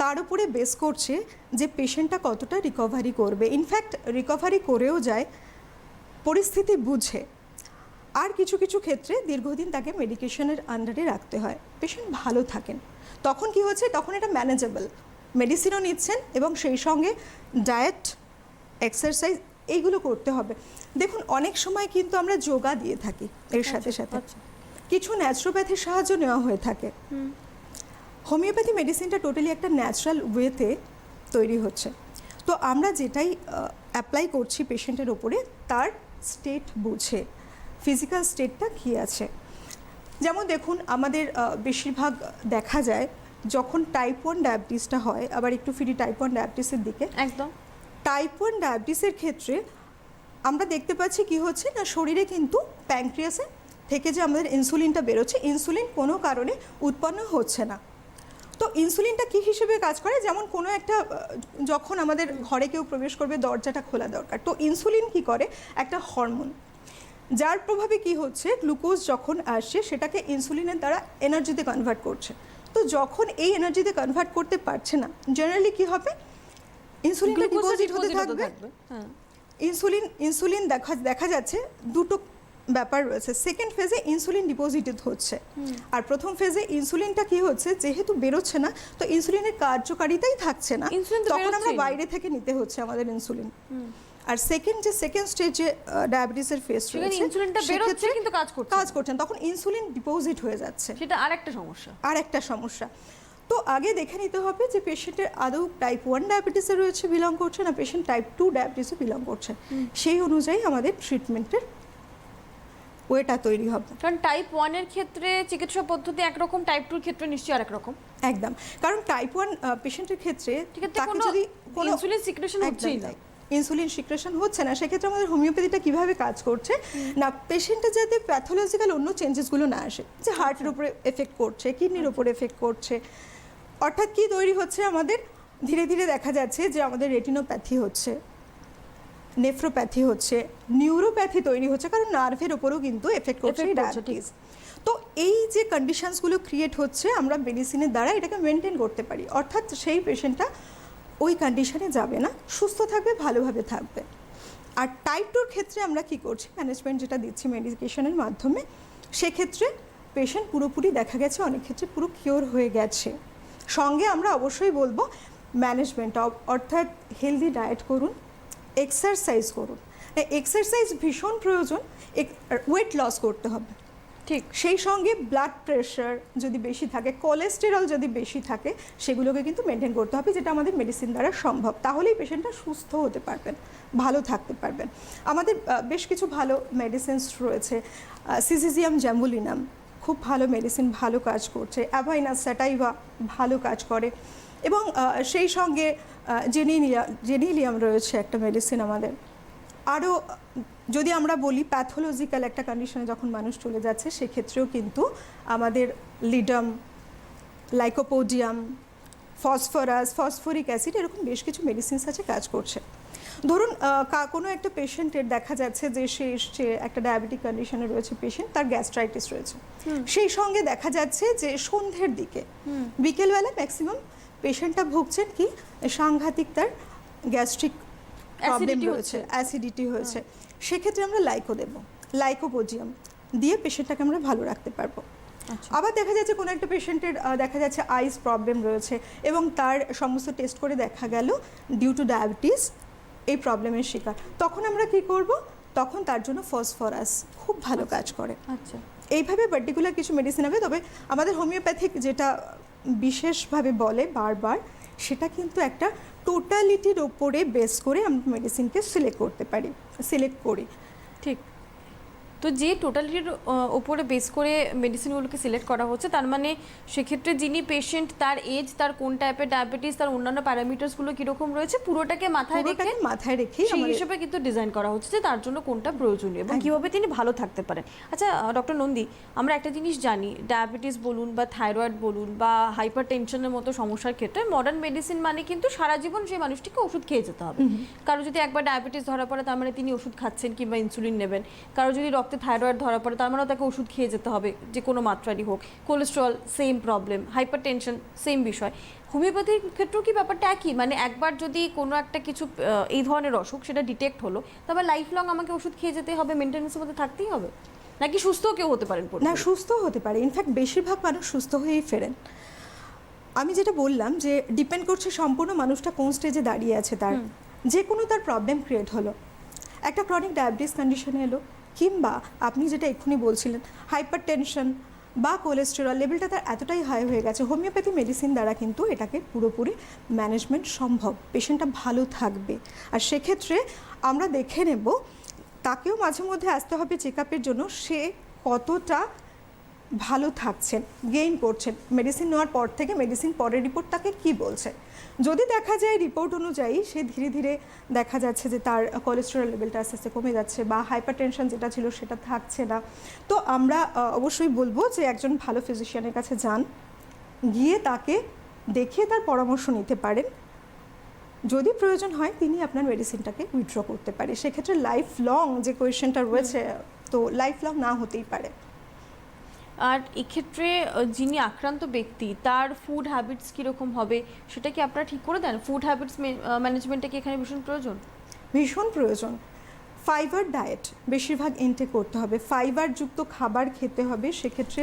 তার উপরে বেস করছে যে পেশেন্টটা কতটা রিকভারি করবে। ইনফ্যাক্ট রিকভারি করেও যায় পরিস্থিতি বুঝে, আর কিছু কিছু ক্ষেত্রে দীর্ঘদিন তাকে মেডিকেশনের আন্ডারে রাখতে হয়, পেশেন্ট ভালো থাকেন। তখন কি হচ্ছে, তখন এটা ম্যানেজেবল, মেডিসিনও নিচ্ছেন এবং সেই সঙ্গে ডায়েট, এক্সারসাইজ এইগুলো করতে হবে। দেখুন অনেক সময় কিন্তু আমরা যোগা দিয়ে থাকি এর সাথে সাথে, কিছু ন্যাচুরোপ্যাথির সাহায্য নেওয়া হয়ে থাকে। হোমিওপ্যাথি মেডিসিনটা টোটালি একটা ন্যাচারাল ওয়েতে তৈরি হচ্ছে। তো আমরা যেটাই অ্যাপ্লাই করছি পেশেন্টের ওপরে তার স্টেট বুঝে, ফিজিক্যাল স্টেটটা কী আছে। যেমন দেখুন আমাদের বেশিরভাগ দেখা যায় যখন টাইপ 1 ডায়াবেটিসটা হয়, আবার একটু ফিরি টাইপ 1 ডায়াবেটিসের দিকে। একদম টাইপ 1 ডায়াবেটিসের ক্ষেত্রে আমরা দেখতে পাচ্ছি কি হচ্ছে না, শরীরে কিন্তু প্যানক্রিয়াসে থেকে যে আমাদের ইনসুলিনটা বেরোচ্ছে, ইনসুলিন কোনো কারণে উৎপন্ন হচ্ছে না। তো ইনসুলিনটা কী হিসেবে কাজ করে, যেমন কোনো একটা যখন আমাদের ঘরে কেউ প্রবেশ করবে দরজাটা খোলা দরকার, তো ইনসুলিন কি করে, একটা হরমোন, যার প্রভাবে কি হচ্ছে গ্লুকোজ যখন আসছে সেটাকে ইনসুলিনের দ্বারা এনার্জিতে কনভার্ট করছে। তো যখন এই এনার্জিতে কনভার্ট করতে পারছে না, জেনারেলি কি হবে, ইনসুলিনটা ডিপোজিট হতে থাকবে। ইনসুলিন দেখা যাচ্ছে দুটো ব্যাপার রয়েছে। সেকেন্ড ফেজে ইনসুলিন ডিপোজিটেড হচ্ছে, আর প্রথম ফেজে ইনসুলিনটা কি হচ্ছে, যেহেতু বেরোচ্ছে না তো ইনসুলিনের কার্যকারিতাই থাকছে না, তখন আমরা বাইরে থেকে নিতে হচ্ছে আমাদের ইনসুলিন। আর সেকেন্ড স্টেজে ডায়াবেটিসের ফেজ রয়েছে, ইনসুলিনটা বেরোচ্ছে কিন্তু কাজ করছে না, তখন ইনসুলিন ডিপোজিট হয়ে যাচ্ছে, সেটা আরেকটা সমস্যা। তো আগে দেখে নিতে হবে যে পেশেন্টের আদৌ টাইপ 1 ডায়াবেটিসে রয়েছে বিলং করছে না পেশেন্ট টাইপ 2 ডায়াবেটিসে বিলং করছে, সেই অনুযায়ী আমাদের ট্রিটমেন্টের ওয়েটা তৈরি হবে। কারণ টাইপ 1 এর ক্ষেত্রে চিকিৎসা পদ্ধতি একরকম, টাইপ 2 এর ক্ষেত্রে নিশ্চয়ই আরেক রকম। একদম, কারণ টাইপ 1 পেশেন্টের ক্ষেত্রে তাকে যদি কোনো ইনসুলিন সিক্রেশন হচ্ছেই না, ইনসুলিন সিক্রেশন হচ্ছে না, সেক্ষেত্রে আমাদের হোমিওপ্যাথিটা কিভাবে কাজ করছে না, পেশেন্টের যাতে প্যাথোলজিক্যাল অন্য চেঞ্জেসগুলো না আসে, যে হার্টের উপরে এফেক্ট করছে, কিডনির উপরে এফেক্ট করছে, অর্থাৎ কি তৈরি হচ্ছে আমাদের ধীরে ধীরে দেখা যাচ্ছে যে আমাদের রেটিনোপ্যাথি হচ্ছে, নেফ্রোপ্যাথি হচ্ছে, নিউরোপ্যাথি তৈরি হচ্ছে, কারণ নার্ভের ওপরেও কিন্তু এফেক্ট করছে ডায়াবেটিস। তো এই যে কন্ডিশনসগুলো ক্রিয়েট হচ্ছে আমরা মেডিসিনের দ্বারা এটাকে মেনটেন করতে পারি, অর্থাৎ সেই পেশেন্টটা ওই কন্ডিশনে যাবে না, সুস্থ থাকবে, ভালোভাবে থাকবে। আর টাইপ 2 ক্ষেত্রে আমরা কি করছি, ম্যানেজমেন্ট যেটা দিচ্ছি মেডিকেশনের মাধ্যমে, সেক্ষেত্রে পেশেন্ট পুরোপুরি দেখা গেছে অনেক ক্ষেত্রে পুরো কিওর হয়ে গেছে। সঙ্গে আমরা অবশ্যই বলবো ম্যানেজমেন্ট, অর্থাৎ হেলদি ডায়েট করুন, এক্সারসাইজ করুন। এক্সারসাইজ ভীষণ প্রয়োজন, ওয়েট লস করতে হবে, ঠিক সেই সঙ্গে ব্লাড প্রেশার যদি বেশি থাকে, কোলেস্টেরল যদি বেশি থাকে, সেগুলোকে কিন্তু মেনটেন করতে হবে, যেটা আমাদের মেডিসিন দ্বারা সম্ভব। তাহলেই পেশেন্টটা সুস্থ হতে পারবেন, ভালো থাকতে পারবেন। আমাদের বেশ কিছু ভালো মেডিসিনস রয়েছে, সিজিজিয়াম জ্যাম্বুলিনাম খুব ভালো মেডিসিন, ভালো কাজ করছে, অ্যাভাইনাস স্যাটাইভা ভালো কাজ করে, এবং সেই সঙ্গে জেনিলিয়াম রয়েছে একটা মেডিসিন আমাদের। আরও যদি আমরা বলি প্যাথোলজিক্যাল একটা কন্ডিশনে যখন মানুষ চলে যাচ্ছে, সেক্ষেত্রেও কিন্তু আমাদের লিডাম, লাইকোপোডিয়াম, ফসফরিক অ্যাসিড, এরকম বেশ কিছু মেডিসিনস আছে কাজ করছে। ধরুন কোনো একটা পেশেন্টের দেখা যাচ্ছে যে সে এসছে একটা ডায়াবেটিক কন্ডিশনে রয়েছে পেশেন্ট, তার গ্যাস্ট্রাইটিস রয়েছে, সেই সঙ্গে দেখা যাচ্ছে যে সন্ধ্যের দিকে বিকেলবেলা ম্যাক্সিমাম পেশেন্টটা ভুগছেন কি সাংঘাতিক তার গ্যাস্ট্রিক প্রবলেম রয়েছে, অ্যাসিডিটি হয়েছে, সেক্ষেত্রে আমরা লাইকোপোডিয়াম দিয়ে পেশেন্টটাকে আমরা ভালো রাখতে পারবো। আবার দেখা যাচ্ছে কোনো একটা পেশেন্টের দেখা যাচ্ছে আইস প্রবলেম রয়েছে এবং তার সমস্ত টেস্ট করে দেখা গেল ডিউ টু ডায়াবেটিস এই প্রবলেমের শিকার, তখন আমরা কি করব, তখন তার জন্য ফসফরাস খুব ভালো কাজ করে। আচ্ছা, এইভাবে পার্টিকুলার কিছু মেডিসিন হবে। তবে আমাদের হোমিওপ্যাথিক যেটা বিশেষভাবে বলে বারবার, সেটা কিন্তু একটা টোটালিটির ওপরে বেস করে আমরা মেডিসিনকে সিলেক্ট করি। ঠিক। তো যে টোটালিটির ওপরে বেস করে মেডিসিনগুলোকে সিলেক্ট করা হচ্ছে, তার মানে সেক্ষেত্রে যিনি পেশেন্ট, তার এজ, তার কোন টাইপের ডায়াবেটিস, তার অন্যান্য প্যারামিটার্সগুলো কীরকম রয়েছে, পুরোটাকে মাথায় রেখে সেই হিসেবে কিন্তু ডিজাইন করা হচ্ছে যে তার জন্য কোনটা প্রয়োজনীয় এবং কীভাবে তিনি ভালো থাকতে পারেন। আচ্ছা ডক্টর নন্দী, আমরা একটা জিনিস জানি, ডায়াবেটিস বলুন বা থাইরয়েড বলুন বা হাইপার টেনশনের মতো সমস্যার ক্ষেত্রে মডার্ন মেডিসিন মানে কিন্তু সারা জীবন সেই মানুষটিকে ওষুধ খেয়ে যেতে হবে। কারো যদি একবার ডায়াবেটিস ধরা পড়ে তার মানে তিনি ওষুধ খাচ্ছেন কিংবা ইনসুলিন নেবেন, কারো যদি রক্তে থাইরয়েড ধরা পড়ে তার মানেও তাকে ওষুধ খেয়ে যেতে হবে, যে কোনো মাত্রারই হোক, cholesterol same problem, hyper tension same বিষয়। হোমিওপ্যাথির ক্ষেত্রেও কি ব্যাপারটা একই, মানে একবার যদি কোনো একটা কিছু এই ধরনের অসুখ সেটা ডিটেক্ট হলো, তবে লাইফ লং আমাকে ওষুধ খেয়ে যেতে হবে, মেনটেন্যান্সের মধ্যে থাকতেই হবে, নাকি সুস্থও কেউ হতে পারেন? না, সুস্থ হতে পারে, ইনফ্যাক্ট বেশিরভাগ মানুষ সুস্থ হয়েই ফেরেন। আমি যেটা বললাম যে ডিপেন্ড করছে সম্পূর্ণ মানুষটা কোন স্টেজে দাঁড়িয়ে আছে, তার যে কোনো তার প্রবলেম ক্রিয়েট হলো, একটা ক্রনিক ডায়াবেটিস কন্ডিশনে এলো, কিংবা আপনি যেটা এক্ষুনি বলছিলেন হাইপার টেনশন বা কোলেস্টেরল লেভেলটা তার এতটাই হাই হয়ে গেছে, হোমিওপ্যাথি মেডিসিন দ্বারা কিন্তু এটাকে পুরোপুরি ম্যানেজমেন্ট সম্ভব, পেশেন্টটা ভালো থাকবে। আর সেক্ষেত্রে আমরা দেখে নেব, তাকেও মাঝে মধ্যে আসতে হবে চেক আপের জন্য, সে কতটা ভালো থাকছেন, গেইন করছেন, মেডিসিন নেওয়ার পর থেকে মেডিসিন পরের রিপোর্ট তাকে কি বলছে। যদি দেখা যায় রিপোর্ট অনুযায়ী সে ধীরে ধীরে দেখা যাচ্ছে যে তার কোলেস্টেরল লেভেলটা আস্তে আস্তে কমে যাচ্ছে বা হাইপারটেনশন যেটা ছিল সেটা থাকছে না, তো আমরা অবশ্যই বলবো যে একজন ভালো ফিজিশিয়ানের কাছে যান, গিয়ে তাকে দেখিয়ে তার পরামর্শ নিতে পারেন। যদি প্রয়োজন হয় তিনি আপনার মেডিসিনটাকে উইথড্র করতে পারে। সেক্ষেত্রে লাইফ লং যে কোয়েশ্চেনটা রয়েছে, তো লাইফ লং না হতেই পারে। আর এক্ষেত্রে যিনি আক্রান্ত ব্যক্তি তার ফুড হ্যাবিটস কীরকম হবে সেটা কি আপনারা ঠিক করে দেন? ফুড হ্যাবিটস ম্যানেজমেন্টটা কি এখানে ভীষণ প্রয়োজন? ভীষণ প্রয়োজন। ফাইবার ডায়েট বেশিরভাগ ইনটেক করতে হবে, ফাইবারযুক্ত খাবার খেতে হবে। সেক্ষেত্রে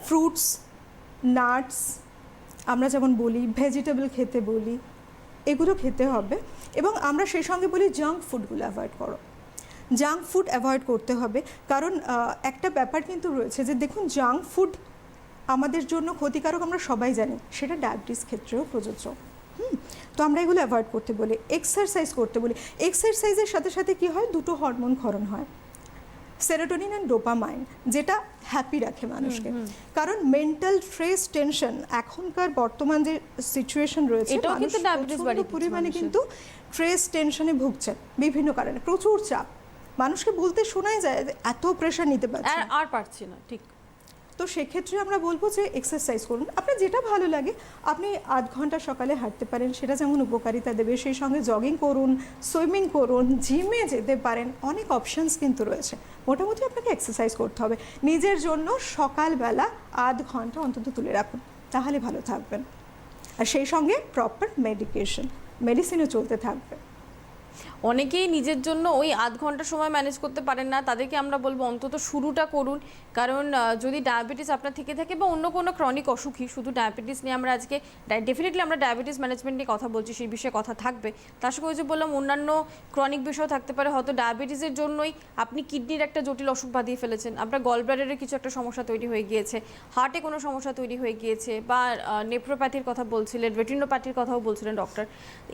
ফ্রুটস, নাটস, আমরা যেমন বলি ভেজিটেবল খেতে বলি, এগুলো খেতে হবে। এবং আমরা সেই সঙ্গে বলি জাঙ্ক ফুডগুলো অ্যাভয়েড করো, জাঙ্ক ফুড অ্যাভয়েড করতে হবে। কারণ একটা ব্যাপার কিন্তু রয়েছে যে দেখুন, জাঙ্ক ফুড আমাদের জন্য ক্ষতিকারক আমরা সবাই জানি, সেটা ডায়াবেটিস ক্ষেত্রেও প্রযোজ্য। তো আমরা এগুলো অ্যাভয়েড করতে বলি, এক্সারসাইজ করতে বলি। এক্সারসাইজের সাথে সাথে কি হয়, দুটো হরমোন ক্ষরণ হয়, সেরোটোনিন অ্যান্ড ডোপামাইন, যেটা হ্যাপি রাখে মানুষকে। কারণ মেন্টাল স্ট্রেস, টেনশন, এখনকার বর্তমান যে সিচুয়েশন রয়েছে, এটাও কিন্তু ডায়াবেটিস বাড়িয়ে দিচ্ছে পরিমাণে মানুষের। কিন্তু স্ট্রেস টেনশনে ভুগছেন বিভিন্ন কারণে, প্রচুর চাপ। মানুষকে বলতে শোনাই যায় যে এত প্রেশার নিতে পারছে না। আর পারছি না, ঠিক। তো সেক্ষেত্রে আমরা বলবো যে এক্সারসাইজ করুন, আপনার যেটা ভালো লাগে। আপনি আধ ঘন্টা সকালে হাঁটতে পারেন, সেটা যেমন উপকারিতা দেবে, সেই সঙ্গে জগিং করুন, সুইমিং করুন, জিমে যেতে পারেন, অনেক অপশানস কিন্তু রয়েছে। মোটামুটি আপনাকে এক্সারসাইজ করতে হবে, নিজের জন্য সকালবেলা আধ ঘন্টা অন্তত তুলে রাখুন, তাহলে ভালো থাকবেন। আর সেই সঙ্গে প্রপার মেডিসিনও চলতে থাকবে। অনেকেই নিজের জন্য ওই আধ ঘন্টা সময় ম্যানেজ করতে পারেন না, তাদেরকে আমরা বলবো অন্তত শুরুটা করুন। কারণ যদি ডায়াবেটিস আপনার থেকে থাকে বা অন্য কোনো ক্রনিক অসুখই, শুধু ডায়াবেটিস নিয়ে আমরা আজকে ডেফিনেটলি আমরা ডায়াবেটিস ম্যানেজমেন্ট নিয়ে কথা বলছি, সেই বিষয়ে কথা থাকবে। তার সঙ্গে ওই যে বললাম অন্যান্য ক্রনিক বিষয় থাকতে পারে, হয়তো ডায়াবেটিসের জন্যই আপনি কিডনির একটা জটিল অসুখ বাঁধিয়ে ফেলেছেন, আপনার গলব্লাডারের কিছু একটা সমস্যা তৈরি হয়ে গিয়েছে, হার্টে কোনো সমস্যা তৈরি হয়ে গিয়েছে, বা নেফ্রোপ্যাথির কথা বলছিলেন, রেটিনোপ্যাথির কথাও বলছিলেন ডক্টর,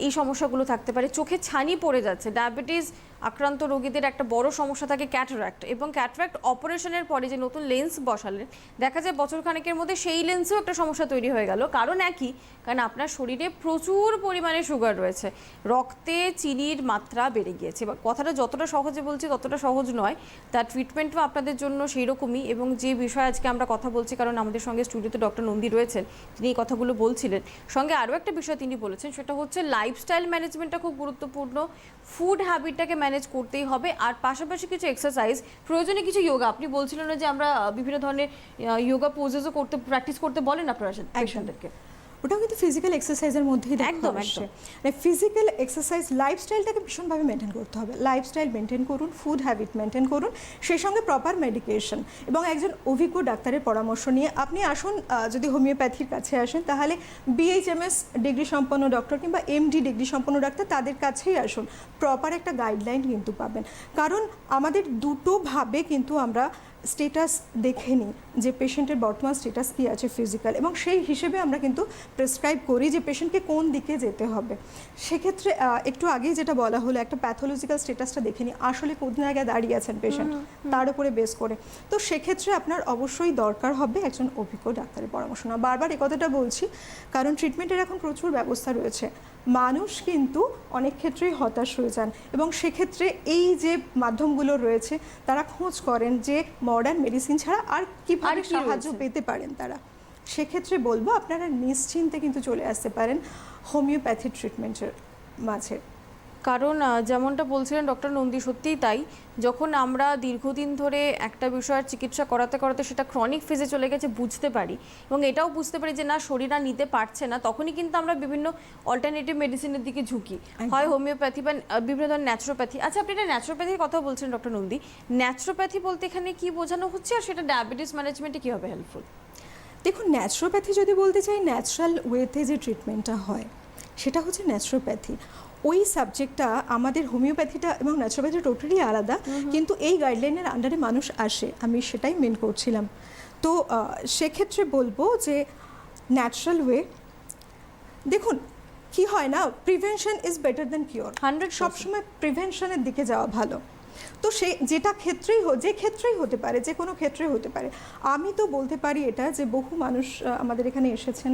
এই সমস্যাগুলো থাকতে পারে। চোখে ছানি পড়ে যাচ্ছে, ডায়াবেটিস আক্রান্ত রোগীদের একটা বড় সমস্যা থাকে ক্যাটারাক্ট, এবং ক্যাটারাক্ট অপারেশনের পরে যে নতুন লেন্স বসালেন, দেখা যায় বছরখানেকের মধ্যে সেই লেন্সেও একটা সমস্যা তৈরি হয়ে গেল। কারণ একই, কারণ আপনার শরীরে প্রচুর পরিমাণে সুগার রয়েছে, রক্তে চিনির মাত্রা বেড়ে গিয়েছে। বা কথাটা যতটা সহজে বলছি ততটা সহজ নয়, তার ট্রিটমেন্টও আপনাদের জন্য সেই রকমই। এবং যে বিষয়ে আজকে আমরা কথা বলছি, কারণ আমাদের সঙ্গে স্টুডিওতে ডক্টর নন্দী রয়েছেন, তিনি এই কথাগুলো বলছিলেন। সঙ্গে আরও একটা বিষয় তিনি বলেছেন, সেটা হচ্ছে লাইফস্টাইল ম্যানেজমেন্টটা খুব গুরুত্বপূর্ণ, ফুড হ্যাবিটটাকে ম্যানেজ করতেই হবে, আর পাশাপাশি কিছু এক্সারসাইজ, প্রয়োজনে কিছু যোগা। আপনি বলছিলেন না যে আমরা বিভিন্ন ধরনের যোগা পোজেসও করতে, প্র্যাকটিস করতে বলেন আপনারা পেশেন্টদেরকে? ওটাও কিন্তু ফিজিক্যাল এক্সারসাইজের মধ্যেই একদম আসছে। মানে ফিজিক্যাল এক্সারসাইজ, লাইফস্টাইলটাকে ভীষণভাবে মেনটেন করতে হবে। লাইফস্টাইল মেনটেন করুন, ফুড হ্যাবিট মেনটেন করুন, সেই সঙ্গে প্রপার মেডিকেশন এবং একজন অভিজ্ঞ ডাক্তারের পরামর্শ নিয়ে আপনি আসুন। যদি হোমিওপ্যাথির কাছে আসেন তাহলে BHMS ডিগ্রি সম্পন্ন ডক্টর কিংবা MD ডিগ্রি সম্পন্ন ডাক্তার, তাদের কাছেই আসুন, প্রপার একটা গাইডলাইন কিন্তু পাবেন। কারণ আমাদের দুটোভাবে কিন্তু আমরা স্টেটাস দেখে নিই যে পেশেন্টের বর্তমান স্টেটাস কী আছে ফিজিক্যাল, এবং সেই হিসেবে আমরা কিন্তু প্রেসক্রাইব করি যে পেশেন্টকে কোন দিকে যেতে হবে। সেক্ষেত্রে একটু আগেই যেটা বলা হলো, একটা প্যাথোলজিক্যাল স্টেটাসটা দেখে নিই, আসলে কোন জায়গায় দাঁড়িয়ে আছেন পেশেন্ট, তার উপরে বেস করে। তো সেক্ষেত্রে আপনার অবশ্যই দরকার হবে একজন অভিজ্ঞ ডাক্তারের পরামর্শ নেওয়া। বারবার এই কথাটা বলছি কারণ ট্রিটমেন্টের এখন প্রচুর ব্যবস্থা রয়েছে, মানুষ কিন্তু অনেক ক্ষেত্রেই হতাশ হয়ে যান, এবং সেক্ষেত্রে এই যে মাধ্যমগুলো রয়েছে তারা খোঁজ করেন যে মডার্ন মেডিসিন ছাড়া আর কীভাবে সাহায্য পেতে পারেন তারা। সেক্ষেত্রে বলবো আপনারা নিশ্চিন্তে কিন্তু চলে আসতে পারেন হোমিওপ্যাথি ট্রিটমেন্টের মাঝে। কারণ যেমনটা বলছিলেন ডক্টর নন্দী, সত্যিই তাই। যখন আমরা দীর্ঘদিন ধরে একটা বিষয়ের চিকিৎসা করাতে করাতে সেটা ক্রনিক ফেজে চলে গেছে বুঝতে পারি, এবং এটাও বুঝতে পারি যে না, শরীর আর নিতে পারছে না, তখনই কিন্তু আমরা বিভিন্ন অল্টারনেটিভ মেডিসিনের দিকে ঝুঁকি, হয় হোমিওপ্যাথি বা বিভিন্ন ধরনের ন্যাচুরোপ্যাথি। আচ্ছা, আপনি এটা ন্যাচুরোপ্যাথির কথা বলছেন ডক্টর নন্দী, ন্যাচুরোপ্যাথি বলতে এখানে কি বোঝানো হচ্ছে, আর সেটা ডায়াবেটিস ম্যানেজমেন্টে কীভাবে হেল্পফুল? দেখুন, ন্যাচুরোপ্যাথি যদি বলতে চাই, ন্যাচারাল ওয়েতে যে ট্রিটমেন্টটা হয় সেটা হচ্ছে ন্যাচুরোপ্যাথি। ওই সাবজেক্টটা আমাদের হোমিওপ্যাথিটা এবং ন্যাচুরোপ্যাথি টোটালি আলাদা, কিন্তু এই গাইডলাইনের আন্ডারে মানুষ আসে, আমি সেটাই মেন করছিলাম। তো সেক্ষেত্রে বলবো যে ন্যাচারাল ওয়ে, দেখুন কি হয় না, prevention is better than cure. 100% সবসময় প্রিভেনশনের দিকে যাওয়া ভালো। তো সে যেটা ক্ষেত্রেই যে ক্ষেত্রেই হতে পারে, যে কোনো ক্ষেত্রেই হতে পারে। আমি তো বলতে পারি এটা যে বহু মানুষ আমাদের এখানে এসেছেন,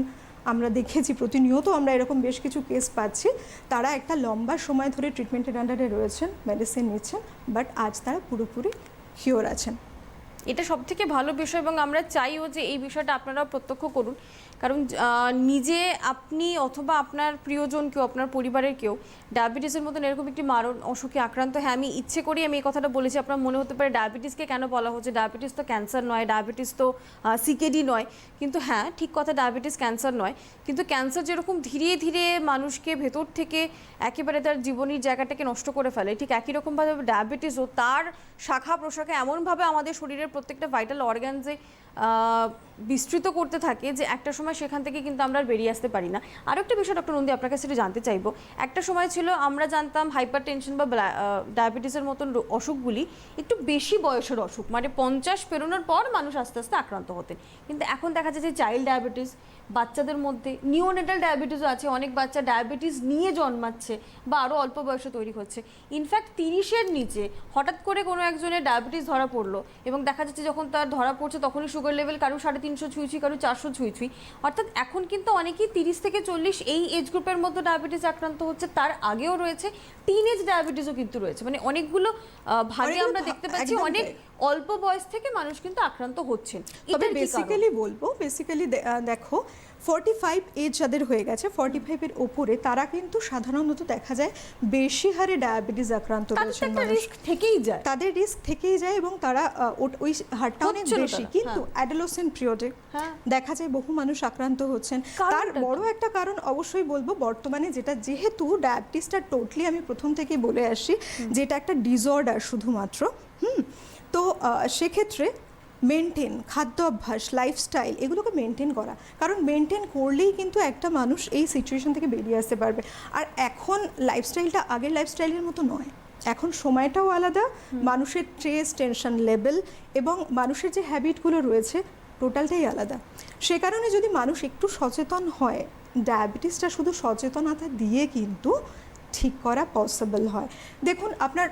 আমরা দেখেছি প্রতিনিয়ত আমরা এরকম বেশ কিছু কেস পাচ্ছি, তারা একটা লম্বা সময় ধরে ট্রিটমেন্টের আন্ডারে রয়েছেন, মেডিসিন নিচ্ছেন, বাট আজ তারা পুরোপুরি কিওর আছেন। এটা সব থেকে ভালো বিষয় এবং আমরা চাইও যে এই বিষয়টা আপনারা প্রত্যক্ষ করুন, কারণ নিজে আপনি অথবা আপনার প্রিয়জন কেউ, আপনার পরিবারের কেউ ডায়াবেটিসের মতন এরকম একটি মারণ অসুখে আক্রান্ত। হ্যাঁ, আমি ইচ্ছে করি আমি এই কথাটা বলেছি, আপনার মনে হতে পারে ডায়াবেটিসকে কেন বলা হচ্ছে, ডায়াবেটিস তো ক্যান্সার নয়, ডায়াবেটিস তো সিকেডি নয়। কিন্তু হ্যাঁ, ঠিক কথা, ডায়াবেটিস ক্যান্সার নয়, কিন্তু ক্যান্সার যেরকম ধীরে ধীরে মানুষকে ভেতর থেকে একেবারে তার জীবনের জায়গাটাকে নষ্ট করে ফেলে, ঠিক একই রকমভাবে ডায়াবেটিসও তার শাখা প্রশাখা এমনভাবে আমাদের শরীরের প্রত্যেকটা ভাইটাল অর্গানসে বিস্তৃত করতে থাকে যে একটা সময় সেখান থেকে কিন্তু আমরা আর বেরিয়ে আসতে পারি না। আরও একটা বিষয় ডক্টর নন্দী আপনার কাছে একটু জানতে চাইবো, একটা সময় ছিল আমরা জানতাম হাইপার টেনশন বা ডায়াবেটিসের মতন অসুখগুলি একটু বেশি বয়সের অসুখ, মানে 50 পেরোনোর পর মানুষ আস্তে আস্তে আক্রান্ত হতেন, কিন্তু এখন দেখা যায় যে চাইল্ড ডায়াবেটিস, বাচ্চাদের মধ্যে নিওনেটাল ডায়াবেটিসও আছে, অনেক বাচ্চা ডায়াবেটিস নিয়ে জন্মাচ্ছে বা আরও অল্প বয়সে তৈরি হচ্ছে। ইনফ্যাক্ট 30-এর নিচে হঠাৎ করে কোনো একজনের ডায়াবেটিস ধরা পড়লো এবং দেখা যাচ্ছে যখন তার ধরা পড়ছে তখনই সুগার লেভেল কারো 350 ছুঁই, কারো 400 ছুঁই। অর্থাৎ এখন কিন্তু অনেকেই 30 থেকে 40 এই এজ গ্রুপের মধ্যে ডায়াবেটিস আক্রান্ত হচ্ছে, তার আগেও রয়েছে, টিনেজ ডায়াবেটিসও কিন্তু রয়েছে, মানে অনেকগুলো ভাগে আমরা দেখতে পাচ্ছি অনেক অল্প বয়স থেকে মানুষ কিন্তু আক্রান্ত হচ্ছেন। তবে বেসিক্যালি দেখো 45 এজ যাদের হয়ে গেছে, 45 এর ওপরে, তারা কিন্তু সাধারণত দেখা যায় বেশি হারে ডায়াবেটিস আক্রান্ত রয়েছেন, তাদের রিস্ক থেকেই যায় এবং তারা ওই হারটা অনেক বেশি। কিন্তু অ্যাডোলেসেন্ট পিরিয়ডে দেখা যায় বহু মানুষ আক্রান্ত হচ্ছেন। তার বড় একটা কারণ অবশ্যই বলবো বর্তমানে যেহেতু ডায়াবেটিসটা টোটালি, আমি প্রথম থেকে বলে আসি, যেটা একটা ডিসঅর্ডার শুধুমাত্র, তো সেক্ষেত্রে মেনটেন খাদ্য অভ্যাস, লাইফস্টাইল, এগুলোকে মেনটেন করা, কারণ মেনটেন করলেই কিন্তু একটা মানুষ এই সিচুয়েশন থেকে বেরিয়ে আসতে পারবে। আর এখন লাইফস্টাইলটা আগের লাইফস্টাইলের মতো নয়, এখন সময়টাও আলাদা, মানুষের স্ট্রেস, টেনশন লেভেল এবং মানুষের যে হ্যাবিটগুলো রয়েছে টোটালটাই আলাদা। সে কারণে যদি মানুষ একটু সচেতন হয়, ডায়াবেটিসটা শুধু সচেতনতা দিয়ে কিন্তু ঠিক করা পসিবল হয়। দেখুন, আপনার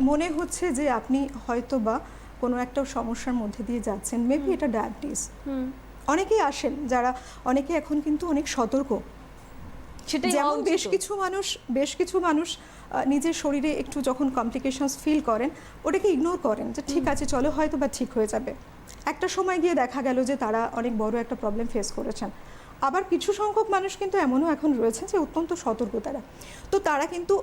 মনে হচ্ছে যে আপনি হয়তো বা কোনো একটা সমস্যার মধ্যে দিয়ে যাচ্ছেন, মেবি এটা ডায়াবেটিস। অনেকেই আসেন যারা, অনেকে এখন কিন্তু অনেক সতর্ক, যেমন বেশ কিছু মানুষ নিজের শরীরে একটু যখন কমপ্লিকেশনস ফিল করেন, ওটাকে ইগনোর করেন যে ঠিক আছে চলো হয়তো বা ঠিক হয়ে যাবে। একটা সময় গিয়ে দেখা গেল যে তারা অনেক বড় একটা প্রবলেম ফেস করেছেন। আবার কিছু সংখ্যক মানুষ কিন্তু এমনও এখন রয়েছে যে অত্যন্ত সতর্ক তারা, তো তারা কিন্তু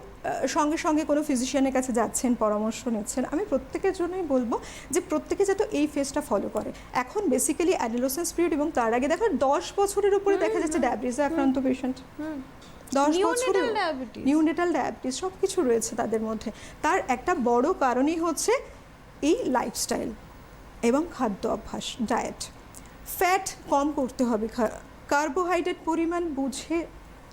সঙ্গে সঙ্গে কোনো ফিজিশিয়ানের কাছে যাচ্ছেন, পরামর্শ নিচ্ছেন। আমি প্রত্যেকের জন্যই বলবো যে প্রত্যেকে যাতে এই ফেজটা ফলো করে। এখন বেসিক্যালি অ্যাডোলেসেন্স পিরিয়ড এবং তার আগে দেখা 10 বছরের উপরে দেখা যাচ্ছে ডায়াবেটিসে আক্রান্ত পেশেন্ট, 10 বছরের নিউনেটাল ডায়াবেটিস সব কিছু রয়েছে তাদের মধ্যে। তার একটা বড় কারণই হচ্ছে এই লাইফস্টাইল এবং খাদ্য অভ্যাস, ডায়েট। ফ্যাট কম করতে হবে, কার্বোহাইড্রেট পরিমাণ বুঝে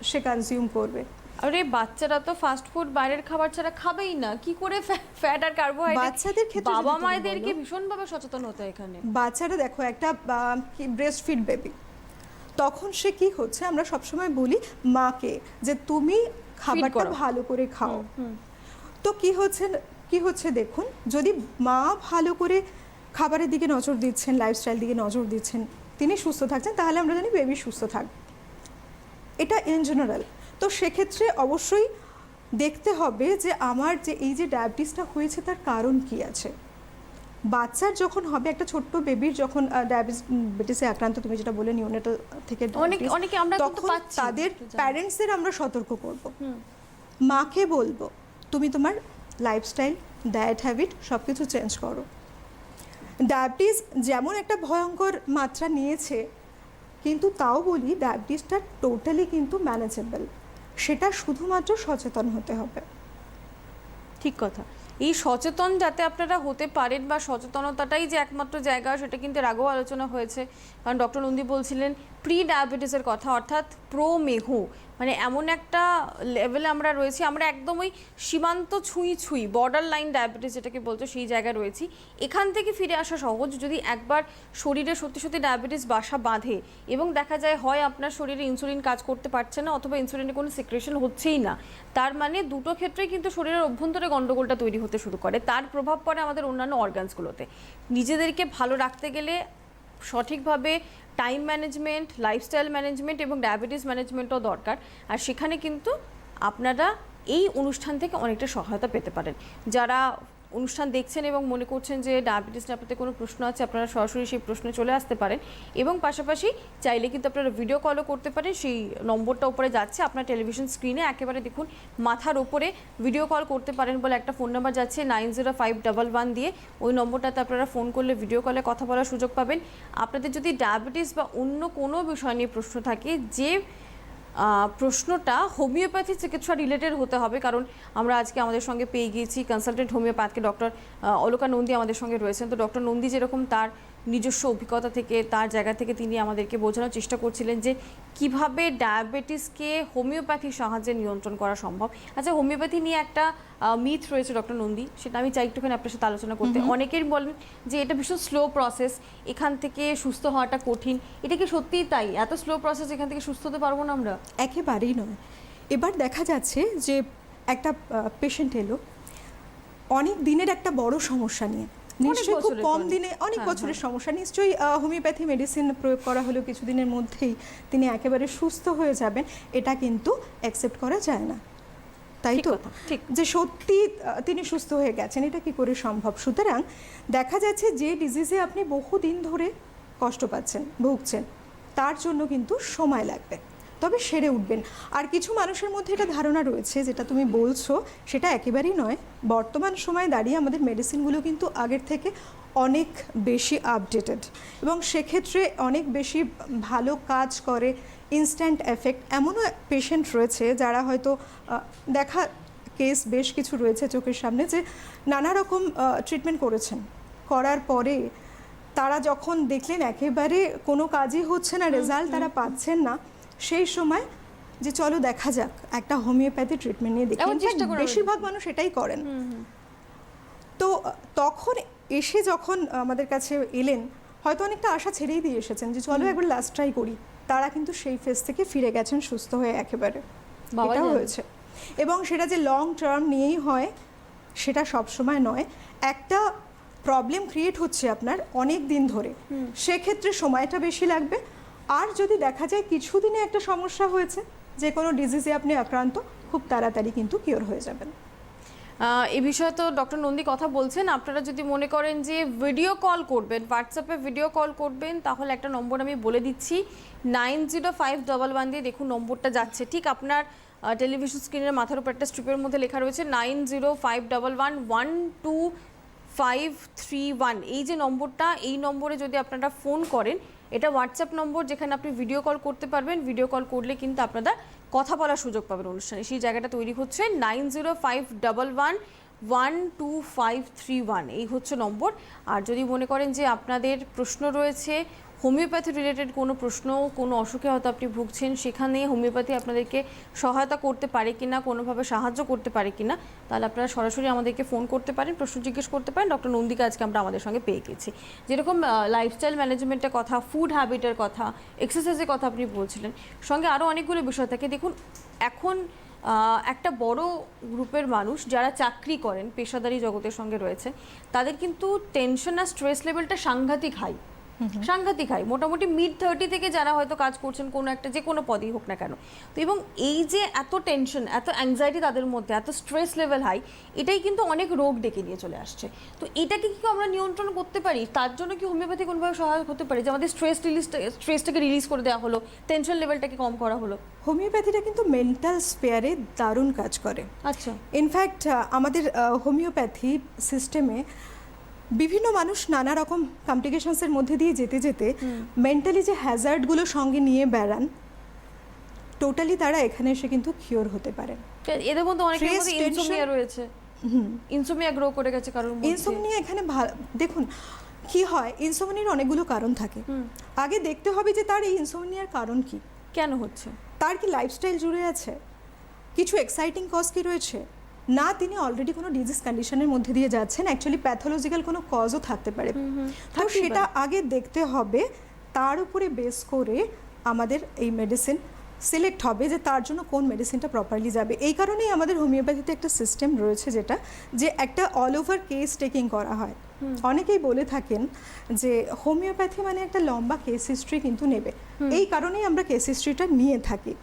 সে কনজিউম করবে। আরে বাচ্চারা তো ফাস্ট ফুড বাইরের খাবার ছাড়া খাবেই না, কি করে ফ্যাট আর কার্বোহাইড্রেট? বাচ্চাদের ক্ষেত্রে বাবা মায়েদেরকে ভীষণভাবে সচেতন হতে হয় এখানে। বাচ্চারা দেখো, একটা ব্রেস্ট ফিড বেবি, তখন সে কি হচ্ছে, আমরা সবসময় বলি মাকে যে তুমি খাবারটা ভালো করে খাও। তো কি হচ্ছে দেখুন, যদি মা ভালো করে খাবারের দিকে নজর দিচ্ছেন, লাইফস্টাইল দিকে নজর দিচ্ছেন, তিনি সুস্থ থাকছেন, তাহলে আমরা জানি বেবি সুস্থ থাকবে, এটা ইন জেনারেল। তো সেক্ষেত্রে অবশ্যই দেখতে হবে যে আমার যে এই যে ডায়াবেটিসটা হয়েছে তার কারণ কি আছে। বাচ্চার যখন হবে, একটা ছোট্ট বেবির যখন ডায়াবেটিসে আক্রান্ত, তুমি যেটা বলে নিওনেটাল থেকে, তখন তাদের প্যারেন্টসদের আমরা সতর্ক করব, মাকে বলবো তুমি তোমার লাইফস্টাইল, ডায়েট হ্যাবিট সব কিছু চেঞ্জ করো। ডায়াবেটিস যেমন একটা ভয়ঙ্কর মাত্রা নিয়েছে, কিন্তু তাও বলি ডায়াবেটিসটা টোটালি কিন্তু ম্যানেজেবল, সেটা শুধুমাত্র সচেতন হতে হবে। ঠিক কথা, এই সচেতন যাতে আপনারা হতে পারেন বা সচেতনতাটাই যে একমাত্র জায়গা, সেটা কিন্তু এর আগেও আলোচনা হয়েছে। কারণ ডক্টর নন্দী বলছিলেন প্রি ডায়াবেটিসের কথা, অর্থাৎ প্রমেহ, মানে এমন একটা লেভেলে আমরা রয়েছি, আমরা একদম ওই সীমান্ত ছুঁই বর্ডার লাইন ডায়াবেটিস যেটাকে বলছো সেই জায়গায় রয়েছি। এখান থেকে ফিরে আসা সহজ, যদি একবার শরীরে সত্যি সত্যি ডায়াবেটিস বাসা বাঁধে এবং দেখা যায় হয় আপনার শরীরে ইনসুলিন কাজ করতে পারছে না অথবা ইনসুলিনের কোনো সিক্রেশন হচ্ছেই না, তার মানে দুটো ক্ষেত্রেই কিন্তু শরীরের অভ্যন্তরে গণ্ডগোলটা তৈরি হতে শুরু করে, তার প্রভাব পড়ে আমাদের অন্যান্য অর্গানসগুলোতে। নিজেদেরকে ভালো রাখতে গেলে সঠিকভাবে টাইম ম্যানেজমেন্ট, লাইফস্টাইল ম্যানেজমেন্ট এবং ডায়াবেটিস ম্যানেজমেন্টও দরকার। আর সেখানে কিন্তু আপনারা এই অনুষ্ঠান থেকে অনেকটা সহায়তা পেতে পারেন। যারা অনুষ্ঠান দেখছেন এবং মনে করছেন যে ডায়াবেটিস নিয়ে আপনাদের কোনো প্রশ্ন আছে, আপনারা সরাসরি সেই প্রশ্নে চলে আসতে পারেন এবং পাশাপাশি চাইলে কিন্তু আপনারা ভিডিও কলও করতে পারেন। সেই নম্বরটা উপরে যাচ্ছে আপনার টেলিভিশন স্ক্রিনে, একেবারে দেখুন মাথার ওপরে ভিডিও কল করতে পারেন বলে একটা ফোন নাম্বার যাচ্ছে 905111 দিয়ে, ওই নম্বরটাতে আপনারা ফোন করলে ভিডিও কলে কথা বলার সুযোগ পাবেন। আপনাদের যদি ডায়াবেটিস বা অন্য কোনো বিষয় নিয়ে প্রশ্ন থাকে, যে প্রশ্নটা হোমিওপ্যাথি চিকিৎসা রিলেটেড হতে হবে, কারণ আমরা আজকে আমাদের সঙ্গে পেয়ে গিয়েছি কনসালটেন্ট হোমিওপ্যাথকে ডক্টর অলকা নন্দী আমাদের সঙ্গে রয়েছেন। তো ডক্টর নন্দী যেরকম তার নিজস্ব অভিজ্ঞতা থেকে, তার জায়গা থেকে তিনি আমাদেরকে বোঝানোর চেষ্টা করছিলেন যে কিভাবে ডায়াবেটিসকে হোমিওপ্যাথির সাহায্যে নিয়ন্ত্রণ করা সম্ভব। আচ্ছা, হোমিওপ্যাথি নিয়ে একটা মিথ রয়েছে ডক্টর নন্দী, সেটা আমি চাই একটুখানি আপনার সাথে আলোচনা করতে। অনেকেই বলেন যে এটা ভীষণ স্লো প্রসেস, এখান থেকে সুস্থ হওয়াটা কঠিন। এটা কি সত্যিই তাই? এত স্লো প্রসেস, এখান থেকে সুস্থ হতে পারবো না আমরা? একেবারেই নয়। এবার দেখা যাচ্ছে যে একটা পেশেন্ট এলো অনেক দিনের একটা বড় সমস্যা নিয়ে, নিশ্চয়ই খুব কম দিনে, অনেক বছরের সমস্যা, নিশ্চয়ই হোমিওপ্যাথি মেডিসিন প্রয়োগ করা হলেও কিছুদিনের মধ্যেই তিনি একেবারে সুস্থ হয়ে যাবেন, এটা কিন্তু অ্যাকসেপ্ট করা যায় না, তাই তো? যে সত্যি তিনি সুস্থ হয়ে গেছেন, এটা কি করে সম্ভব? সুতরাং দেখা যাচ্ছে যে ডিজিজে আপনি বহুদিন ধরে কষ্ট পাচ্ছেন, ভুগছেন, তার জন্য কিন্তু সময় লাগবে, তবে সেরে উঠবেন। আর কিছু মানুষের মধ্যে এটা ধারণা রয়েছে, যেটা তুমি বলছো সেটা একেবারেই নয়। বর্তমান সময়ে দাঁড়িয়ে আমাদের মেডিসিনগুলো কিন্তু আগের থেকে অনেক বেশি আপডেটেড এবং সেক্ষেত্রে অনেক বেশি ভালো কাজ করে, ইনস্ট্যান্ট এফেক্ট। এমনও পেশেন্ট রয়েছে যারা হয়তো দেখা কেস বেশ কিছু রয়েছে চোখের সামনে, যে নানা রকম ট্রিটমেন্ট করেছেন, করার পরে তারা যখন দেখলেন একেবারে কোনো কাজই হচ্ছে না, রেজাল্ট তারা পাচ্ছেন না, সেই সময় যে চলো দেখা যাক একটা হোমিওপ্যাথি ট্রিটমেন্ট নিয়ে দেখি। বেশিরভাগ মানুষ এটাই করেন। তো তখন এসে যখন আমাদের কাছে এলেন, হয়তো অনেকটা আশা ছেড়েই দিয়ে এসেছেন যে চলো একবার লাস্ট ট্রাই করি, তারা কিন্তু সেই ফেজ থেকে ফিরে গেছেন সুস্থ হয়ে একেবারে। এটাও হয়েছে। এবং সেটা যে লং টার্ম নিয়েই হয় সেটা সবসময় নয়। একটা প্রবলেম ক্রিয়েট হচ্ছে আপনার অনেক দিন ধরে, সেক্ষেত্রে সময়টা বেশি লাগবে। আর যদি দেখা যায় কিছুদিনে একটা সমস্যা হয়েছে, যে কোনো ডিজিজে আপনি আক্রান্ত, খুব তাড়াতাড়ি কিন্তু কিওর হয়ে যাবেন। এই বিষয়ে তো ডক্টর নন্দী কথা বলছেন। আপনারা যদি মনে করেন যে ভিডিও কল করবেন, হোয়াটসঅ্যাপে ভিডিও কল করবেন, তাহলে একটা নম্বর আমি বলে দিচ্ছি 905111 দিয়ে, দেখুন নম্বরটা যাচ্ছে ঠিক আপনার টেলিভিশন স্ক্রিনের মাথার উপর একটা স্ট্রিপের মধ্যে লেখা রয়েছে 9051111251। এই যে নম্বরটা, এই নম্বরে যদি আপনারা ফোন করেন, এটা হোয়াটসঅ্যাপ নম্বর যেখানে আপনি ভিডিও কল করতে পারবেন। ভিডিও কল করলে কিন্তু আপনারা কথা বলার সুযোগ পাবেন অনুষ্ঠানে, সেই জায়গাটা তৈরি হচ্ছে 9051111251। এই হচ্ছে নম্বর। আর যদি মনে করেন যে আপনাদের প্রশ্ন রয়েছে হোমিওপ্যাথি রিলেটেড কোনো প্রশ্ন, কোনো অসুখে হয়তো আপনি ভুগছেন, সেখানে হোমিওপ্যাথি আপনাদেরকে সহায়তা করতে পারে কিনা, কোনোভাবে সাহায্য করতে পারে কিনা, তাহলে আপনারা সরাসরি আমাদেরকে ফোন করতে পারেন, প্রশ্ন জিজ্ঞেস করতে পারেন। ডক্টর নন্দীকে আজকে আমরা আমাদের সঙ্গে পেয়ে গেছি। যেরকম লাইফস্টাইল ম্যানেজমেন্টের কথা, ফুড হ্যাবিটের কথা, এক্সারসাইজের কথা আপনি বলছিলেন, সঙ্গে আরও অনেকগুলো বিষয় থাকে। দেখুন এখন একটা বড় গ্রুপের মানুষ যারা চাকরি করেন, পেশাদারি জগতের সঙ্গে রয়েছে, তাদের কিন্তু টেনশন আর স্ট্রেস লেভেলটা সাংঘাতিক হাই। মোটামুটি mid-30 থেকে যারা হয়তো কাজ করছেন কোনো একটা, যে কোনো পদেই হোক না কেন। তো এবং এই যে এত টেনশন, এত অ্যাংজাইটি তাদের মধ্যে, এত স্ট্রেস লেভেল হাই, এটাই কিন্তু অনেক রোগ ডেকে নিয়ে চলে আসছে। তো এটাকে কি আমরা নিয়ন্ত্রণ করতে পারি? তার জন্য কি হোমিওপ্যাথি কোনোভাবে সহায়ক হতে পারে, যে আমাদের স্ট্রেসটাকে রিলিজ করে দেওয়া হলো, টেনশন লেভেলটাকে কম করা হলো? হোমিওপ্যাথিটা কিন্তু মেন্টাল স্পেয়ারে দারুণ কাজ করে। আচ্ছা, ইনফ্যাক্ট আমাদের হোমিওপ্যাথি সিস্টেমে বিভিন্ন মানুষ নানা রকম কমপ্লিকেশনসের মধ্যে দিয়ে যেতে যেতে মেন্টালি যে হ্যাজার্ডগুলো সঙ্গে নিয়ে বেড়ান, টোটালি তারা এখানে এসে কিন্তু কিওর হতে পারেন। এদের মধ্যে অনেকের মধ্যে ইনসোমনিয়া রয়েছে, ইনসোমনিয়া গ্রো করে গেছে কারণ। ইনসোমনিয়া এখানে দেখুন কি হয়, ইনসোমনিয়ার অনেকগুলো কারণ থাকে। আগে দেখতে হবে যে তার এই ইনসোমনিয়ার কারণ কি, কেন হচ্ছে, তার কি লাইফস্টাইল জুড়ে আছে, কিছু এক্সাইটিং কজ কি রয়েছে, না তিনি অলরেডি কোনো ডিজিজ কন্ডিশনের মধ্যে দিয়ে যাচ্ছেন, অ্যাকচুয়ালি প্যাথোলজিক্যাল কোনো কজও থাকতে পারে। তো থাকতেই সেটা পারে। আগে দেখতে হবে, তার উপরে বেস করে আমাদের এই মেডিসিন সিলেক্ট হবে যে তার জন্য কোন মেডিসিনটা প্রপারলি যাবে। এই কারণেই আমাদের হোমিওপ্যাথিতে একটা সিস্টেম রয়েছে যেটা, যে একটা অল ওভার কেস টেকিং করা হয়। অনেকেই বলে থাকেন যে হোমিওপ্যাথি মানে একটা লম্বা কেস হিস্ট্রি কিন্তু নেবে, এই কারণেই আমরা কেস হিস্ট্রিটা নিয়ে থাকি,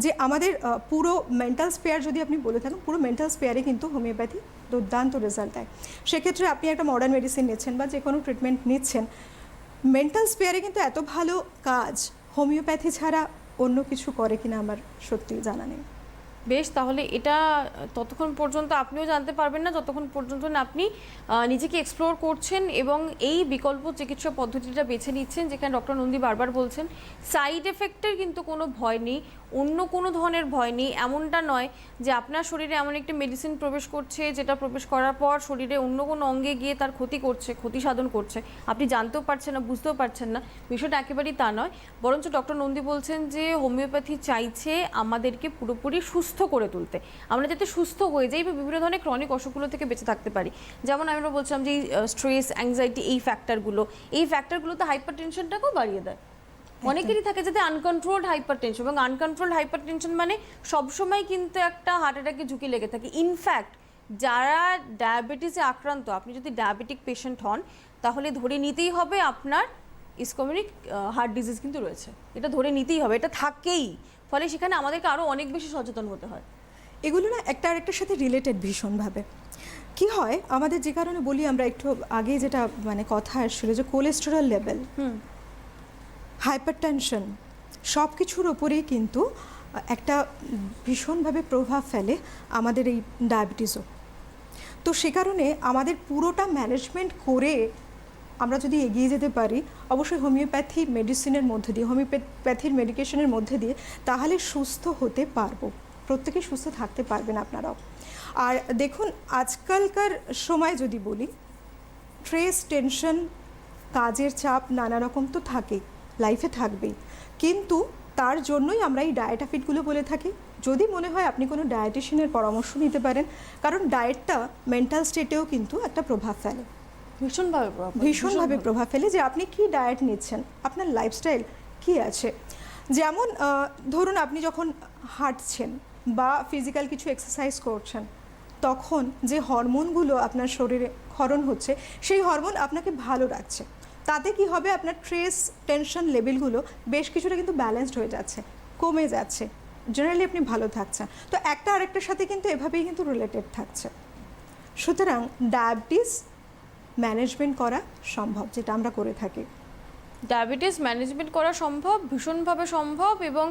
যে আমাদের পুরো মেন্টাল স্পেয়ার যদি আপনি বলে থাকেন, পুরো মেন্টাল স্পেয়ারে কিন্তু হোমিওপ্যাথি দুর্দান্ত রেজাল্ট দেয়। সেক্ষেত্রে আপনি একটা মডার্ন মেডিসিন নিচ্ছেন বা যে কোনো ট্রিটমেন্ট নিচ্ছেন, মেন্টাল স্পেয়ারে কিন্তু এত ভালো কাজ হোমিওপ্যাথি ছাড়া অন্য কিছু করে কিনা আমার সত্যি জানা নেই। বেশ, তাহলে এটা ততক্ষণ পর্যন্ত আপনিও জানতে পারবেন না যতক্ষণ পর্যন্ত না আপনি নিজেকে এক্সপ্লোর করছেন এবং এই বিকল্প চিকিৎসা পদ্ধতিটা বেছে নিচ্ছেন, যেখানে ডক্টর নন্দী বারবার বলছেন সাইড এফেক্টের কিন্তু কোনো ভয় নেই, অন্য কোনো ধরনের ভয় নেই। এমনটা নয় যে আপনার শরীরে এমন একটি মেডিসিন প্রবেশ করছে যেটা প্রবেশ করার পর শরীরে অন্য কোনো অঙ্গে গিয়ে তার ক্ষতি করছে, ক্ষতি সাধন করছে, আপনি জানতেও পারছেন না, বুঝতেও পারছেন না। বিষয়টা একেবারেই তা নয়, বরঞ্চ ডক্টর নন্দী বলছেন যে হোমিওপ্যাথি চাইছে আমাদেরকে পুরোপুরি সুস্থ করে তুলতে, আমরা যাতে সুস্থ হয়ে যাই বা বিভিন্ন ধরনের ক্রনিক অসুখগুলো থেকে বেঁচে থাকতে পারি। যেমন আমরা বলছিলাম যে স্ট্রেস, অ্যাংজাইটি, এই ফ্যাক্টরগুলো তো হাইপার টেনশনটাকেও বাড়িয়ে দেয়। অনেকেরই থাকে যাতে আনকন্ট্রোলড হাইপার টেনশন, এবং আনকন্ট্রোলড হাইপার টেনশন মানে সবসময় কিন্তু একটা হার্ট অ্যাটাকের ঝুঁকি লেগে থাকে। ইনফ্যাক্ট যারা ডায়াবেটিসে আক্রান্ত, আপনি যদি ডায়াবেটিক পেশেন্ট হন তাহলে ধরে নিতেই হবে আপনার ইসকমিক হার্ট ডিজিজ কিন্তু রয়েছে, এটা ধরে নিতেই হবে, এটা থাকেই। ফলে সেখানে আমাদেরকে আরও অনেক বেশি সচেতন হতে হয়। এগুলো না একটা আরেকটার সাথে রিলেটেড ভীষণভাবে। কি হয় আমাদের, যে কারণে বলি আমরা একটু আগে যেটা মানে কথা আসছিল যে কোলেস্টেরল লেভেল, হাইপারটেনশন, সব কিছুর ওপরেই কিন্তু একটা ভীষণভাবে প্রভাব ফেলে আমাদের এই ডায়াবেটিসও। তো সে কারণে আমাদের পুরোটা ম্যানেজমেন্ট করে আমরা যদি এগিয়ে যেতে পারি, অবশ্যই হোমিওপ্যাথি মেডিসিনের মধ্যে দিয়ে, হোমিওপ্যাথির মেডিকেশনের মধ্যে দিয়ে, তাহলে সুস্থ হতে পারবো। প্রত্যেকে সুস্থ থাকতে পারবেন আপনারাও। আর দেখুন আজকালকার সময় যদি বলি, স্ট্রেস, টেনশন, কাজের চাপ নানা রকম তো থাকেই, লাইফে থাকবেই, কিন্তু তার জন্যই আমরা এই ডায়েটাফিটগুলো বলে থাকি। যদি মনে হয় আপনি কোনো ডায়েটিশিয়ানের পরামর্শ নিতে পারেন, কারণ ডায়েটটা মেন্টাল স্টেটেও কিন্তু একটা প্রভাব ফেলে, ভীষণভাবে প্রভাব ফেলে, যে আপনি কি ডায়েট নিচ্ছেন, আপনার লাইফস্টাইল কি আছে। যেমন ধরুন আপনি যখন হাঁটছেন বা ফিজিক্যাল কিছু এক্সারসাইজ করছেন, তখন যে হরমোনগুলো আপনার শরীরে ক্ষরণ হচ্ছে, সেই হরমোন আপনাকে ভালো রাখছে। তাতে কি হবে, আপনার স্ট্রেস, টেনশন লেভেলগুলো বেশ কিছুটা কিন্তু ব্যালেন্সড হয়ে যাচ্ছে, কমে যাচ্ছে, জেনারেলি আপনি ভালো থাকছেন। তো একটা আরেকটার সাথে কিন্তু এভাবেই কিন্তু রিলেটেড থাকছে। সুতরাং ডায়াবেটিস ম্যানেজমেন্ট করা সম্ভব, যেটা আমরা করে থাকি। ডায়াবেটিস ম্যানেজমেন্ট করা সম্ভব, ভীষণভাবে সম্ভব, এবং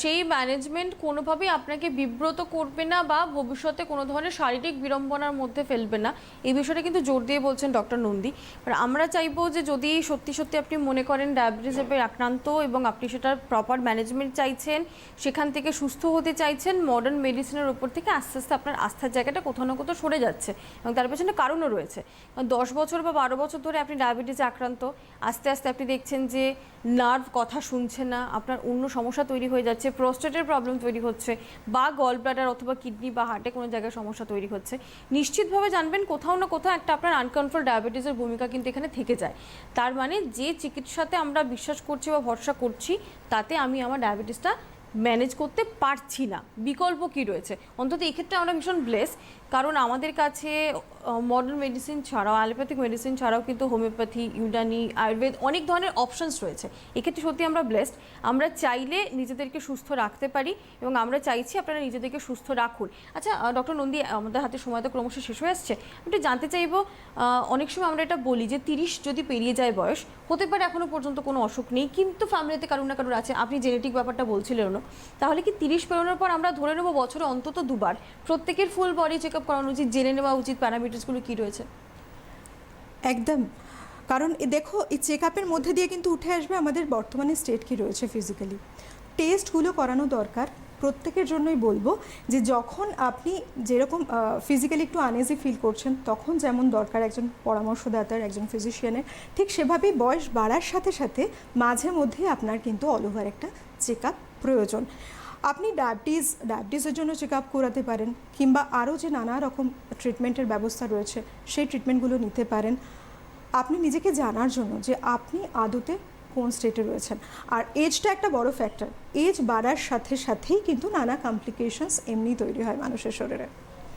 সেই ম্যানেজমেন্ট কোনোভাবেই আপনাকে বিব্রত করবে না বা ভবিষ্যতে কোনো ধরনের শারীরিক বিড়ম্বনার মধ্যে ফেলবে না, এই বিষয়টা কিন্তু জোর দিয়ে বলছেন ডক্টর নন্দী। আর আমরা চাইবো যে যদি সত্যি সত্যি আপনি মনে করেন ডায়াবেটিসে আক্রান্ত এবং আপনি সেটার প্রপার ম্যানেজমেন্ট চাইছেন, সেখান থেকে সুস্থ হতে চাইছেন, মডার্ন মেডিসিনের উপর থেকে আস্তে আস্তে আপনার আস্থার জায়গাটা কোথাও না কোথাও সরে যাচ্ছে, এবং তার পেছনে কারণও রয়েছে। 10 বছর বা 12 বছর ধরে আপনি ডায়াবেটিসে আক্রান্ত, আস্তে আস্তে আপনি দেখছেন যে নার্ভ কথা শুনছে না, আপনার অন্য সমস্যা তৈরি হয়ে যাচ্ছে, প্রোস্টেটের প্রবলেম তৈরি হচ্ছে, বা গল ব্লাডার অথবা কিডনি বা হার্টে কোনো জায়গায় সমস্যা তৈরি হচ্ছে, নিশ্চিতভাবে জানবেন কোথাও না কোথাও একটা আপনার আনকন্ট্রোল ডায়াবেটিসের ভূমিকা কিন্তু এখানে থেকে যায়। তার মানে যে চিকিৎসাতে আমরা বিশ্বাস করছি বা ভরসা করছি, তাতে আমি আমার ডায়াবেটিসটা ম্যানেজ করতে পারছি না, বিকল্প কি রয়েছে। অন্তত এক্ষেত্রে আমরা ভীষণ ব্লেস, কারণ আমাদের কাছে মডার্ন মেডিসিন ছাড়াও, অ্যালোপ্যাথিক মেডিসিন ছাড়াও কিন্তু হোমিওপ্যাথি, ইউনানি, আয়ুর্বেদ, অনেক ধরনের অপশনস রয়েছে। এক্ষেত্রে সত্যি আমরা ব্লেসড, আমরা চাইলে নিজেদেরকে সুস্থ রাখতে পারি এবং আমরা চাইছি আপনারা নিজেদেরকে সুস্থ রাখুন। আচ্ছা ডক্টর নন্দী, আমাদের হাতে সময় তো ক্রমশ শেষ হয়ে আসছে, একটু জানতে চাইবো, অনেক সময় আমরা এটা বলি যে 30 যদি পেরিয়ে যায় বয়স, হতে পারে এখনও পর্যন্ত কোনো অসুখ নেই, কিন্তু ফ্যামিলিতে কারোর না কারোর আছে, আপনি জেনেটিক ব্যাপারটা বলছিলেন, তাহলে কি 30 পেরোনোর পর আমরা ধরে নেব বছরে অন্তত 2 বার প্রত্যেকের ফুল বডি চেক আপ করানো উচিত, জেনে নেওয়া উচিত প্যারামিটার্সগুলো কী রয়েছে? একদম, কারণ দেখো এই চেক আপের মধ্যে দিয়ে কিন্তু উঠে আসবে আমাদের বর্তমানে স্টেট কী রয়েছে ফিজিক্যালি। টেস্টগুলো করানো দরকার, প্রত্যেকের জন্যই বলবো যে যখন আপনি যেরকম ফিজিক্যালি একটু আনইজি ফিল করছেন, তখন যেমন দরকার একজন পরামর্শদাতার, একজন ফিজিশিয়ানের, ঠিক সেভাবেই বয়স বাড়ার সাথে সাথে মাঝে মধ্যেই আপনার কিন্তু অল ওভার একটা চেক আপ প্রয়োজন। আপনি ডায়াবেটিসের জন্য চেক আপ করাতে পারেন, কিংবা আরও যে নানা রকম ট্রিটমেন্টের ব্যবস্থা রয়েছে সেই ট্রিটমেন্টগুলো নিতে পারেন আপনি নিজেকে জানার জন্য যে আপনি আদতে কোন স্টেটে রয়েছেন। আর এজটা একটা বড় ফ্যাক্টর। এজ বাড়ার সাথে সাথেই কিন্তু নানা কমপ্লিকেশনস এমনি তৈরি হয় মানুষের শরীরে।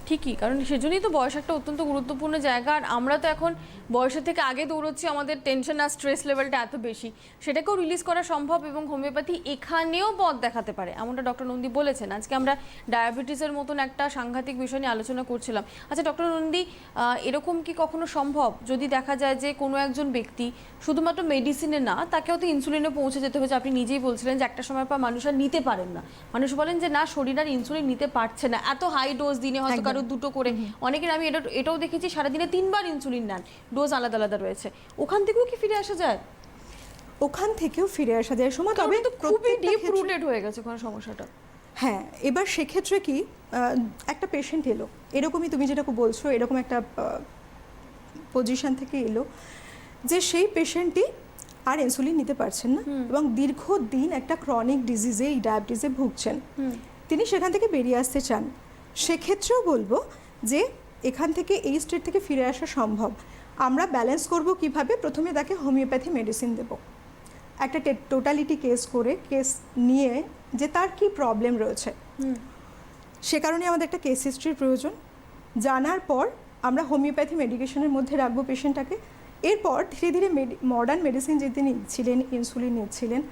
ঠিকই, কারণ সেজন্যই তো বয়স একটা অত্যন্ত গুরুত্বপূর্ণ জায়গা। আর আমরা তো এখন বয়সের থেকে আগে দৌড়চ্ছি, আমাদের টেনশন আর স্ট্রেস লেভেলটা এত বেশি, সেটাকেও রিলিজ করা সম্ভব এবং হোমিওপ্যাথি এখানেও পথ দেখাতে পারে, এমনটা ডক্টর নন্দী বলেছেন। আজকে আমরা ডায়াবেটিসের মতন একটা সাংঘাতিক বিষয় নিয়ে আলোচনা করছিলাম। আচ্ছা ডক্টর নন্দী, এরকম কি কখনো সম্ভব যদি দেখা যায় যে কোনো একজন ব্যক্তি শুধুমাত্র মেডিসিনে না, তাকেও তো ইনসুলিনে পৌঁছে যেতে হয়েছে? আপনি নিজেই বলছিলেন যে একটা সময় পর মানুষ আর নিতে পারেন না, মানুষ বলেন যে না শরীর আর ইনসুলিন নিতে পারছে না, এত হাই ডোজ দিনে হয়তো কারো দুটো করে, অনেকের আমি এটাও দেখেছি সারাদিনে 3 বার ইনসুলিন নেন, ডোজ আলাদা আলাদা রয়েছে। ওখান থেকেও কি ফিরে আসা যায়? ওখান থেকেও ফিরে আসা যায় সময়, তবে তো খুবই ডিপ রুটেড হয়ে গেছে কোন সমস্যাটা। হ্যাঁ, এবার সেক্ষেত্রে কি একটা পেশেন্ট এলো, এরকমই তুমি যেটা বলছো, এরকম একটা পজিশন থেকে এলো যে সেই পেশেন্টটি আর ইনসুলিন নিতে পারছেন না এবং দীর্ঘদিন একটা ক্রনিক ডিজিজে, এই ডায়াবেটিসে ভুগছেন, তিনি সেখান থেকে বেরিয়ে আসতে চান। সেক্ষেত্রেও বলবো যে এখান থেকে এই স্টেট থেকে ফিরে আসা সম্ভব। আমরা ব্যালেন্স করব কিভাবে? প্রথমে তাকে হোমিওপ্যাথি মেডিসিন দেব, একটা টোটালিটি কেস নিয়ে যে তার কি প্রবলেম রয়েছে, সে কারণে আমাদের একটা কেস হিস্ট্রির প্রয়োজন। জানার পর আমরা হোমিওপ্যাথি মেডিকেশনের মধ্যে রাখবো পেশেন্টটাকে। এরপর ধীরে ধীরে মডার্ন মেডিসিন যেতে নিচ্ছিলেন, ইনসুলিন নিচ্ছিলেন,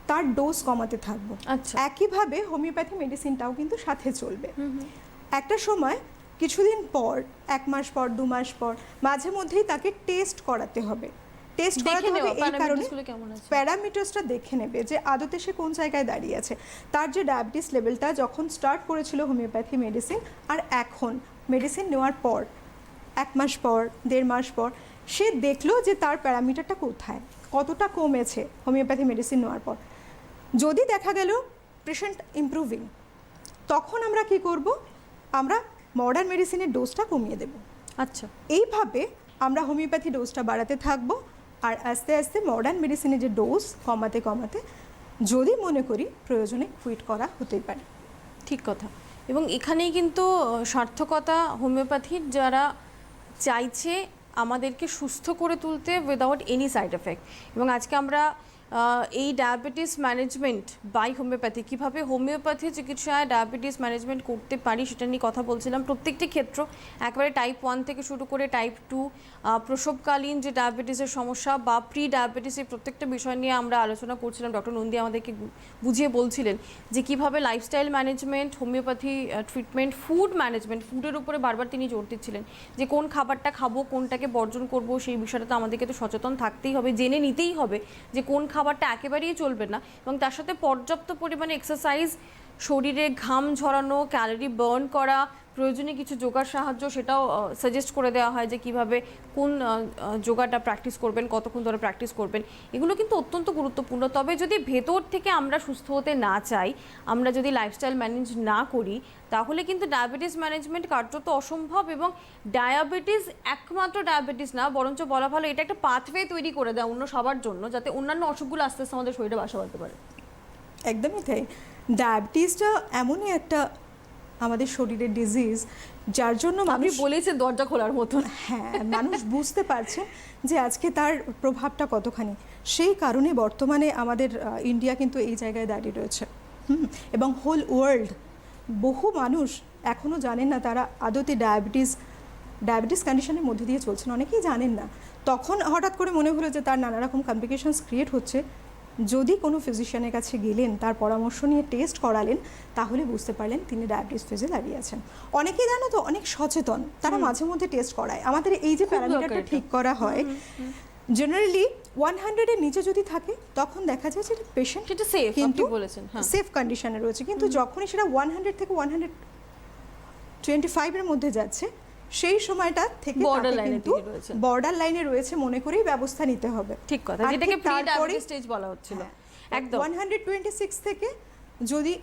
তার ডোজ কমাতে থাকবো। আচ্ছা, একইভাবে হোমিওপ্যাথি মেডিসিনটাও কিন্তু সাথে চলবে। একটা সময় কিছুদিন পর, 1 মাস পর, 2 মাস পর, মাঝে মধ্যেই তাকে টেস্ট করাতে হবে। টেস্ট করাতে হবে এই কারণে প্যারামিটার্সটা দেখে নেবে যে আদতে সে কোন জায়গায় দাঁড়িয়ে আছে, তার যে ডায়াবেটিস লেভেলটা যখন স্টার্ট করেছিল হোমিওপ্যাথি মেডিসিন আর এখন মেডিসিন নেওয়ার পর 1 মাস পর, 1.5 মাস পর, সে দেখলো যে তার প্যারামিটারটা কোথায়, কতটা কমেছে হোমিওপ্যাথি মেডিসিন নেওয়ার পর। যদি দেখা গেল পেশেন্ট ইমপ্রুভিং, তখন আমরা কি করব? আমরা মডার্ন মেডিসিনের ডোজটা কমিয়ে দেব। আচ্ছা, এইভাবে আমরা হোমিওপ্যাথি ডোজটা বাড়াতে থাকবো আর আস্তে আস্তে মডার্ন মেডিসিনের যে ডোজ কমাতে কমাতে যদি মনে করি প্রয়োজনে কুইট করা হতেই পারে। ঠিক কথা। এবং এখানেই কিন্তু সার্থকতা হোমিওপ্যাথির, যারা চাইছে আমাদেরকে সুস্থ করে তুলতে উইদাউট এনি সাইড এফেক্ট। এবং আজকে আমরা এই ডায়াবেটিস ম্যানেজমেন্ট বাই হোমিওপ্যাথি, কীভাবে হোমিওপ্যাথি চিকিৎসায় ডায়াবেটিস ম্যানেজমেন্ট করতে পারি সেটা নিয়ে কথা বলছিলাম। প্রত্যেকটি ক্ষেত্র, একবারে টাইপ 1 থেকে শুরু করে টাইপ 2, প্রসবকালীন যে ডায়াবেটিসের সমস্যা বা প্রি ডায়াবেটিস, এই প্রত্যেকটা বিষয় নিয়ে আমরা আলোচনা করছিলাম। ডক্টর নন্দী আমাদেরকে বুঝিয়ে বলছিলেন যে কীভাবে lifestyle management, homeopathy treatment, food management, ফুডের উপরে বারবার তিনি জোর দিচ্ছিলেন যে কোন খাবারটা খাবো, কোনটাকে বর্জন করব, সেই বিষয়টা তো আমাদেরকে তো সচেতন থাকতেই হবে, জেনে নিতেই হবে যে কোন খাবারটা একেবারেই চলবে না। এবং তার সাথে পর্যাপ্ত পরিমাণে এক্সারসাইজ, শরীরে ঘাম ঝরানো, ক্যালোরি বার্ন করা, প্রয়োজনে কিছু যোগার সাহায্য, সেটাও সাজেস্ট করে দেওয়া হয় যে কিভাবে কোন যোগাটা প্র্যাকটিস করবেন, কতক্ষণ ধরে প্র্যাকটিস করবেন। এগুলো কিন্তু অত্যন্ত গুরুত্বপূর্ণ। তবে যদি ভেতর থেকে আমরা সুস্থ হতে না চাই, আমরা যদি লাইফস্টাইল ম্যানেজ না করি, তাহলে কিন্তু ডায়াবেটিস ম্যানেজমেন্ট কার্যত অসম্ভব। এবং ডায়াবেটিস একমাত্র ডায়াবেটিস না, বরঞ্চ বলা ভালো এটা একটা পাথওয়ে তৈরি করে দেয় অন্য সবার জন্য, যাতে অন্যান্য অসুখগুলো আস্তে আস্তে আমাদের শরীরে বাসা বাঁধতে পারে। একদমই তাই। ডায়াবেটিসটা এমনই একটা আমাদের শরীরের ডিজিজ, যার জন্য আপনি বলেছেন দরজা খোলার মতন। হ্যাঁ, মানুষ বুঝতে পারছে যে আজকে তার প্রভাবটা কতখানি। সেই কারণে বর্তমানে আমাদের ইন্ডিয়া কিন্তু এই জায়গায় দাঁড়িয়ে রয়েছে, এবং হোল ওয়ার্ল্ড বহু মানুষ এখনও জানেন না তারা আদতে ডায়াবেটিস কন্ডিশনের মধ্যে দিয়ে চলছেন, অনেকেই জানেন না। তখন হঠাৎ করে মনে হলো যে তার নানা রকম কমপ্লিকেশনস ক্রিয়েট হচ্ছে। যদি কোনো ফিজিশিয়ানের কাছে গেলেন, তার পরামর্শ নিয়ে টেস্ট করালেন, তাহলে বুঝতে পারলেন তিনি ডায়াবেটিস ফেজে দাঁড়িয়ে আছেন। অনেকেই জানো তো অনেক সচেতন, তারা মাঝে মধ্যে টেস্ট করায়। আমাদের এই যে প্যারামিটারটা ঠিক করা হয়, জেনারেলি 100-এর নিচে যদি থাকে তখন দেখা যায় যে পেশেন্ট সেটা সেফ, কিন্তু আপনি বলেছেন, হ্যাঁ সেফ কন্ডিশনে রয়েছে। কিন্তু যখনই সেটা 100 থেকে 125-এর মধ্যে যাচ্ছে, সেই সময়টা থেকে বর্ডার লাইনে রয়েছে মনে করেই ব্যবস্থা নিতে হবে। ঠিক কথা, যেটাকে প্রি ডায়াবেটিস স্টেজ বলা হচ্ছিল। একদম 126 থেকে যদি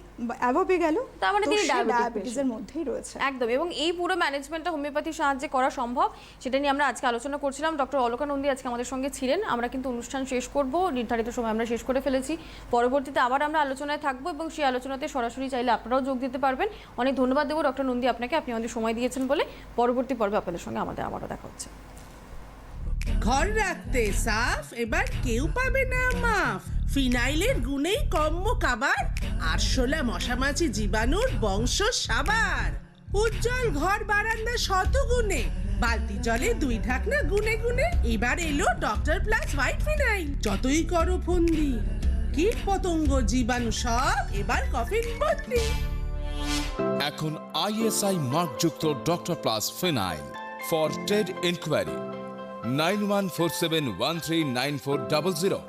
অ্যাভবে গেল তার মানে তিনি diabetic ডায়াবেটিসের মধ্যেই রয়েছে। একদম, এবং এই পুরো ম্যানেজমেন্টটা হোমিওপ্যাথির সাহায্যে করা সম্ভব, সেটা নিয়ে আমরা আজকে আলোচনা করছিলাম। ডক্টর অলকা নন্দী আজকে আমাদের সঙ্গে ছিলেন। আমরা কিন্তু অনুষ্ঠান শেষ করব, নির্ধারিত সময় আমরা শেষ করে ফেলেছি। পরবর্তীতে আবার আমরা আলোচনায় থাকবো এবং সেই আলোচনাতে সরাসরি চাইলে আপনারাও যোগ দিতে পারবেন। অনেক ধন্যবাদ দেবো ডক্টর নন্দী আপনাকে, আপনি আমাদের সময় দিয়েছেন বলে। পরবর্তী পর্বে আপনাদের সঙ্গে আমাদের আবারও দেখা হচ্ছে। ঘর রাখতে সাফ, এবার কেউ পাবে না মাফ। ফিনাইলের গুণেই কম্ম কাবার, আরশোলা মশামাছি জীবাণুর বংশ সাবার। উজ্জ্বল ঘর বারান্দা শত গুণে, বালতি জলে 2 ঢাকনা গুনে গুনে। এবার এলো ডক্টর প্লাস হোয়াইট ফিনাইল। যতই করো ফন্দি, কীট পতঙ্গ জীবাণু সব এবার কফিন বদলি। এখন ISI মার্কযুক্ত ডক্টর প্লাস ফিনাইল। ফর টেড ইনকোয়ারি 9147139400